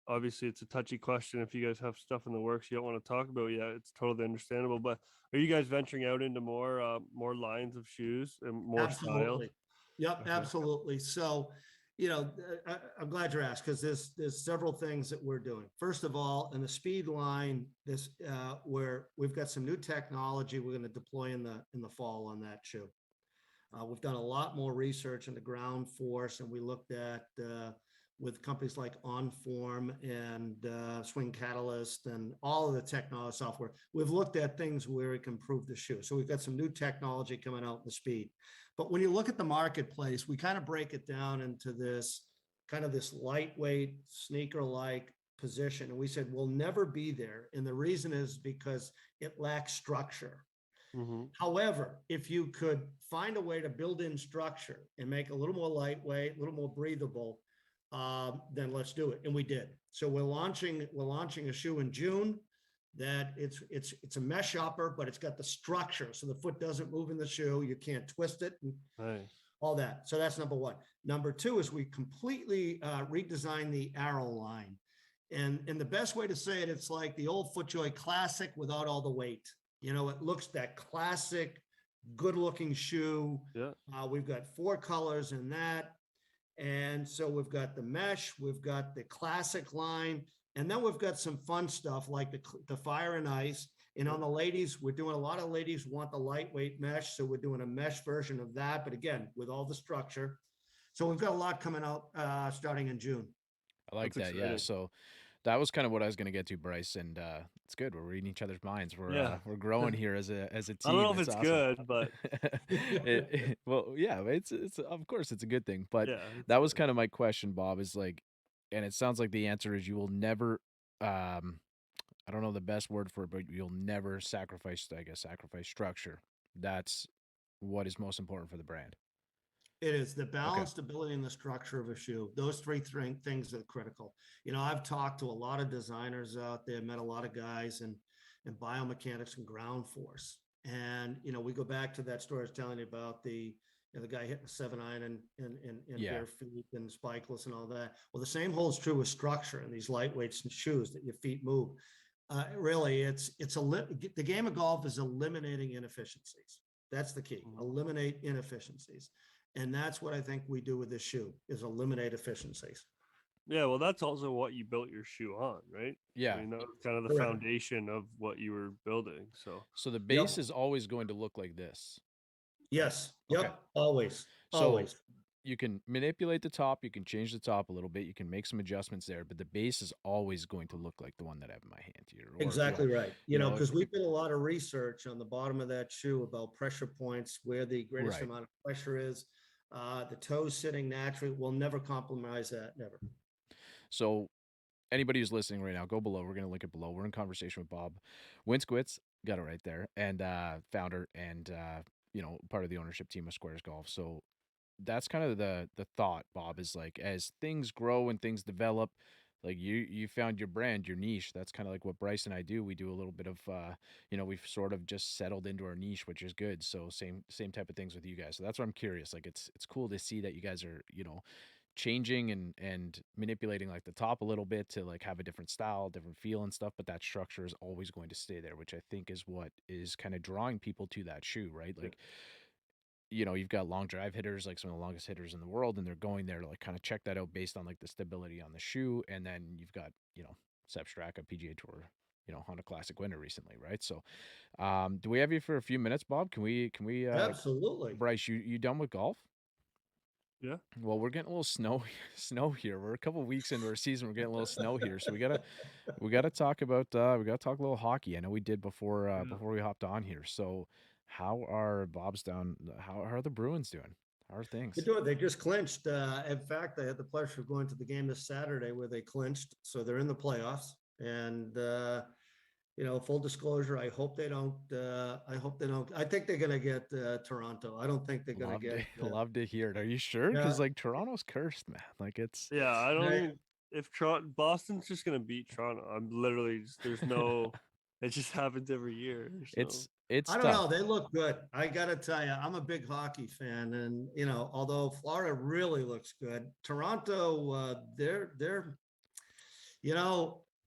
obviously it's a touchy question if you guys have stuff in the works you don't want to talk about yet. It's totally understandable, but are you guys venturing out into more lines of shoes and more styles? Yep, Okay. absolutely. So, I'm glad you're asked, because there's several things that we're doing. First of all, in the speed line, where we've got some new technology we're going to deploy in the fall on that shoe. We've done a lot more research in the ground force, and we looked at with companies like OnForm and Swing Catalyst and all of the technology software. We've looked at things where it can improve the shoe. So we've got some new technology coming out in the speed. But when you look at the marketplace, we kind of break it down into this lightweight sneaker-like position. And we said, we'll never be there. And the reason is because it lacks structure. Mm-hmm. However, if you could find a way to build in structure and make it a little more lightweight, a little more breathable, then let's do it. And we did. So we're launching a shoe in June that it's a mesh upper, but it's got the structure. So the foot doesn't move in the shoe. You can't twist it. Nice. All that. So that's number one. Number two is we completely redesigned the arrow line. And the best way to say it, it's like the old FootJoy Classic without all the weight. It looks that classic, good-looking shoe. Yeah. We've got 4 colors in that. And so we've got the mesh, we've got the classic line, and then we've got some fun stuff like the fire and ice. And on the ladies, we're doing a lot of ladies want the lightweight mesh. So we're doing a mesh version of that, but again, with all the structure. So we've got a lot coming out starting in June. I like that. Yeah. So that was kind of what I was going to get to, Bryce, and it's good. We're reading each other's minds. We're growing here as a team. I don't know if it's awesome. good, but it's of course it's a good thing. But that was kind of my question, Bob. Is like, and it sounds like the answer is you will never. I don't know the best word for it, but you'll never sacrifice structure. That's what is most important for the brand. It is the balance, stability, and the structure of a shoe. Those three things are critical. You know, I've talked to a lot of designers out there, met a lot of guys in biomechanics and ground force. And, you know, we go back to that story I was telling you about the guy hitting a 7-iron and bare feet and spikeless and all that. Well, the same holds true with structure in these lightweights and shoes that your feet move. Really, the game of golf is eliminating inefficiencies. That's the key. Eliminate inefficiencies. And that's what I think we do with this shoe is eliminate efficiencies. Yeah, well, that's also what you built your shoe on, right? Yeah. I mean, that was kind of the foundation of what you were building. So the base is always going to look like this. Yes. Okay. Yep. Always. So Always. you can manipulate the top, you can change the top a little bit, you can make some adjustments there, but the base is always going to look like the one that I have in my hand here. Exactly right. You know, because we did a lot of research on the bottom of that shoe about pressure points, where the greatest amount of pressure is. The toes sitting naturally. We'll never compromise that. Never. So anybody who's listening right now, go below. We're going to link it below. We're in conversation with Bob Winskowicz, got it right there, and founder and, part of the ownership team of SQAIRZ Golf. So that's kind of the thought, Bob, is like, as things grow and things develop, like you found your brand, your niche. That's kind of like what Bryce and I do. We do a little bit of, we've sort of just settled into our niche, which is good. So same type of things with you guys. So that's why I'm curious. Like, it's cool to see that you guys are, changing and manipulating like the top a little bit to like have a different style, different feel and stuff. But that structure is always going to stay there, which I think is what is kind of drawing people to that shoe, right? Like, you've got long drive hitters, like some of the longest hitters in the world, and they're going there to like kind of check that out based on like the stability on the shoe. And then you've got, Sepp Straka, PGA Tour, Honda Classic winner recently, right? So, do we have you for a few minutes, Bob? Can we? Absolutely. Bryce, you done with golf? Yeah. Well, we're getting a little snow here. We're a couple of weeks into our season. We're getting a little snow here, so we gotta talk about a little hockey. I know we did before we hopped on here. So, how are Bob's down? How are the Bruins doing? How are things? They're doing. They just clinched. In fact, I had the pleasure of going to the game this Saturday where they clinched, so they're in the playoffs. And full disclosure, I hope they don't. I think they're gonna get Toronto. I don't think they're gonna get. Love to hear it. Are you sure? Because like Toronto's cursed, man. Like it's. Yeah, I don't. Even, if Boston's just gonna beat Toronto, I'm literally just. There's no. It just happens every year. So. It's. I don't know. They look good. I gotta tell you, I'm a big hockey fan, and although Florida really looks good, Toronto, they're.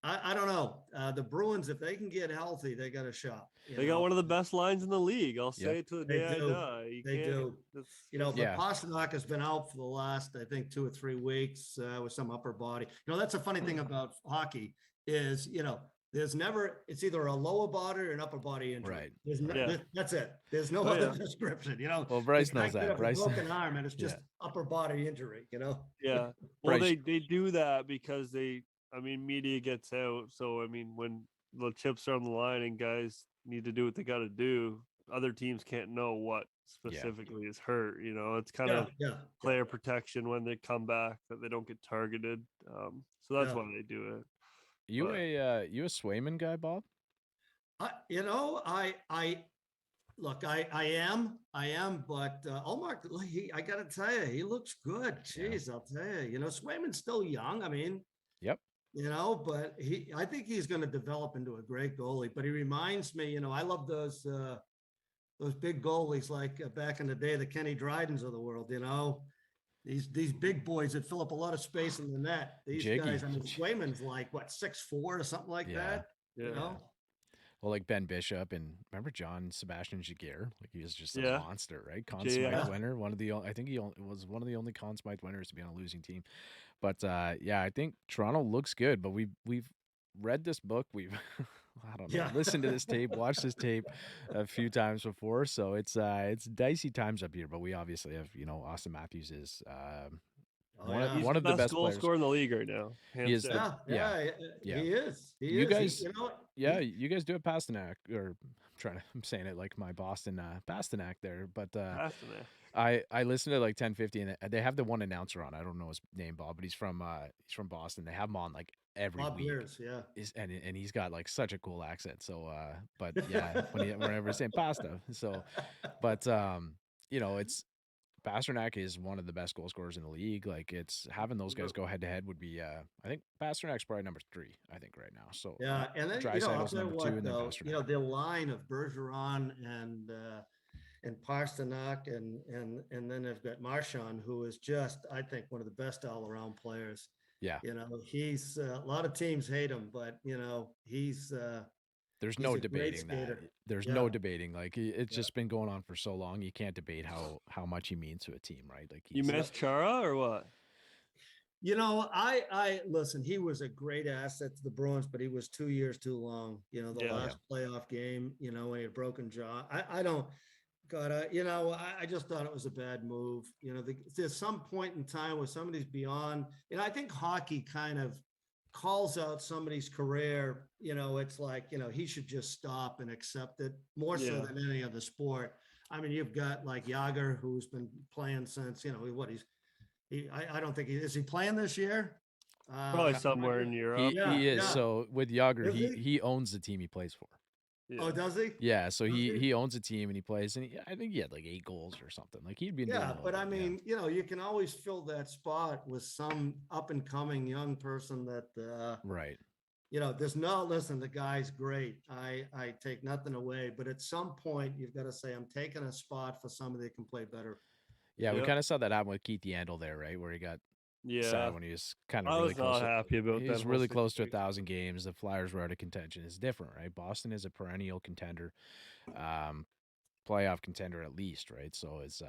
I don't know. The Bruins, if they can get healthy, they got a shot. They got one of the best lines in the league. I'll say it to the day I die. They do. But Pasternak has been out for the last, I think, 2 or 3 weeks with some upper body. That's a funny thing about hockey is, there's never, it's either a lower body or an upper body injury. Right. That's it. There's no other description, Well, Bryce knows that. Bryce. Broken arm and it's just upper body injury, Yeah. Well, they do that because media gets out. So, when the chips are on the line and guys need to do what they got to do, other teams can't know what specifically is hurt. It's kind of player protection when they come back that they don't get targeted. So that's why they do it. You a Swayman guy, Bob? I am, but Omar, I got to tell you, he looks good. Jeez, I'll tell you, Swayman's still young. Yep. But I think he's going to develop into a great goalie. But he reminds me, I love those big goalies like back in the day, the Kenny Drydens of the world. These big boys that fill up a lot of space in the net. These guys, Swayman's like what 6'4" or something like that. Yeah. Well, like Ben Bishop and remember John Sebastian Jaguar? Like he was just a monster, right? Conn Smythe winner, I think he was one of the only Conn Smythe winners to be on a losing team. But I think Toronto looks good. But we've read this book. I don't know. Listened to this tape, watched this tape a few times before. So it's dicey times up here. But we obviously have Austin Matthews is one of the best goal scorer in the league right now. He is. He is. You guys, you guys do a Pasternak, or I'm saying it like my Boston Pasternak there, but I listened to like 1050 and they have the one announcer on. I don't know his name, Bob, but he's from Boston. They have him on like every week. Years, and he's got like such a cool accent. So, but whenever saying pasta. So, but it's Pasternak is one of the best goal scorers in the league. Like, it's having those guys go head to head would be. I think Pasternak's probably number 3. I think right now. So yeah, and then I'll Draisaitl's tell you number 2, what, and then though, Pasternak. the line of Bergeron and Pasternak, and then they've got Marchand, who is just, I think, one of the best all around players. Yeah, he's a lot of teams hate him, but he's. There's He's no a great debating that. skater. There's Yeah. no debating. Like, it's just been going on for so long. You can't debate how much he means to a team, right? Like, You miss Chara or what? I listen, he was a great asset to the Bruins, but he was 2 years too long. Last playoff game, when he had broken jaw. I don't, God, I just thought it was a bad move. There's some point in time where somebody's beyond, I think hockey kind of calls out somebody's career. It's like, he should just stop and accept it more so than any other sport. I mean, you've got like Yager, who's been playing since, I don't think is he playing this year? Probably somewhere in Europe. He is. So with Yager, he owns the team he plays for. Yeah. Oh, does he? Yeah, so he owns a team and he plays, and I think he had like 8 goals or something. Like, he'd be but I mean, you can always fill that spot with some up and coming young person that right. Listen, the guy's great. I take nothing away, but at some point you've got to say, I'm taking a spot for somebody that can play better. Yeah, we kind of saw that happen with Keith Yandel there, right? Where he got sad when he was kind of really close. Happy about that. He was really close to 1,000 games. The Flyers were out of contention. It's different, right? Boston is a perennial contender, playoff contender at least, right? So it's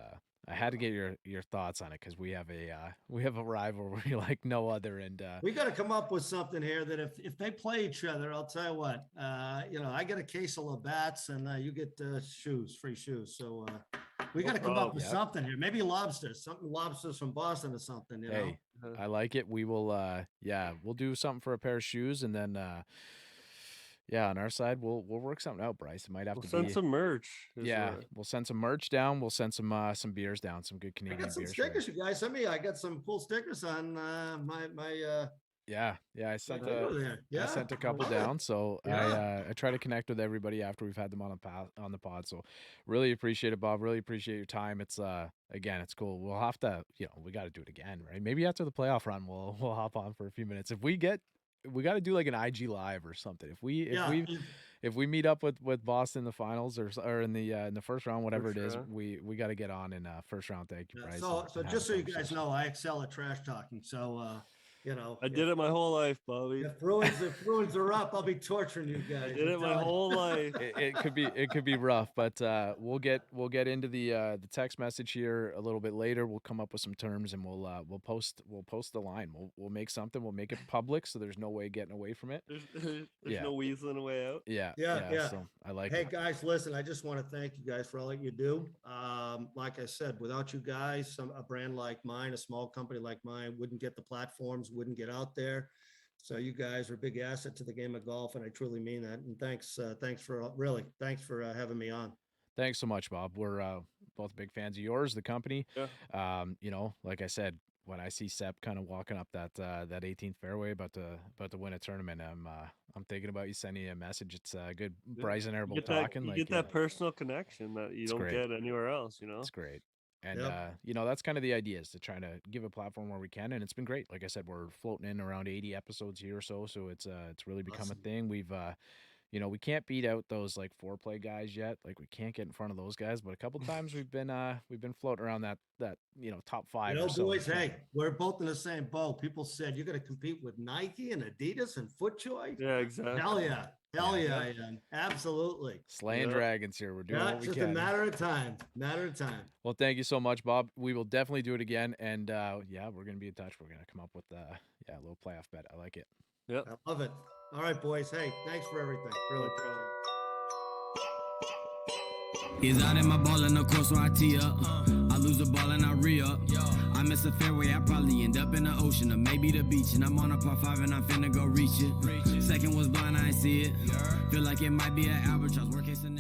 I had to get your thoughts on it because we have a rivalry like no other, and we got to come up with something here that if they play each other, I'll tell you what, I get a case of Labatt's and you get free shoes. So we got to come up with something here. Maybe lobsters from Boston or something. Hey, I like it. We will, we'll do something for a pair of shoes, and then, on our side, we'll work something out, Bryce. It might have to send some merch. We'll send some merch down. We'll send some beers down, some good Canadian beers. I got some stickers, you guys. I got some cool stickers on my. I sent I sent a couple down. So I try to connect with everybody after we've had them on the pod. So really appreciate it, Bob. Really appreciate your time. It's again, it's cool. We'll have to, we got to do it again, right? Maybe after the playoff run, we'll hop on for a few minutes. We got to do like an IG live or something. If we meet up with Boston in the finals or in the first round, whatever it is, we got to get on in first round. Thank you, Bryce. So just so you guys know, I excel at trash talking. So I did it my whole life, Bobby. If Bruins are up, I'll be torturing you guys. I did it my whole life. It could be rough, but we'll get into the text message here a little bit later. We'll come up with some terms and we'll post the line. We'll make something. We'll make it public so there's no way getting away from it. There's no weaseling away out. Yeah. So I like it. Hey guys, listen, I just want to thank you guys for all that you do. Like I said, without you guys, a brand like mine, a small company like mine, wouldn't get the platforms, wouldn't get out there. So you guys are a big asset to the game of golf, and I truly mean that. And thanks for having me on. Thanks so much, Bob. We're both big fans of yours, the company. Yeah. Like I said, when I see Sepp kind of walking up that 18th fairway about to win a tournament, I'm thinking about you sending you a message. It's good. Bryce and I are both talking. You get that personal connection that you don't get anywhere else. It's great. And, that's kind of the idea, is to try to give a platform where we can. And it's been great. Like I said, we're floating in around 80 episodes here or so. So it's really become a thing. We've, we can't beat out those like foreplay guys yet. Like, we can't get in front of those guys, but a couple times we've been floating around that top 5. Or so. Boys, hey, we're both in the same boat. People said you're going to compete with Nike and Adidas and FootJoy. Yeah, exactly. Hell yeah. I am. Absolutely. Slaying dragons here. We're doing what we can. Just a matter of time. Well, thank you so much, Bob. We will definitely do it again. And we're going to be in touch. We're going to come up with a little playoff bet. I like it. Yeah. I love it. All right, boys. Hey, thanks for everything. Really appreciate it. He's out in my ball in the course, so I tee up. I lose the ball and I re-up. I miss a fairway, I probably end up in the ocean or maybe the beach. And I'm on a par 5 and I'm finna go reach it. Second was blind, I ain't see it. Feel like it might be an albatross. Worst case scenario.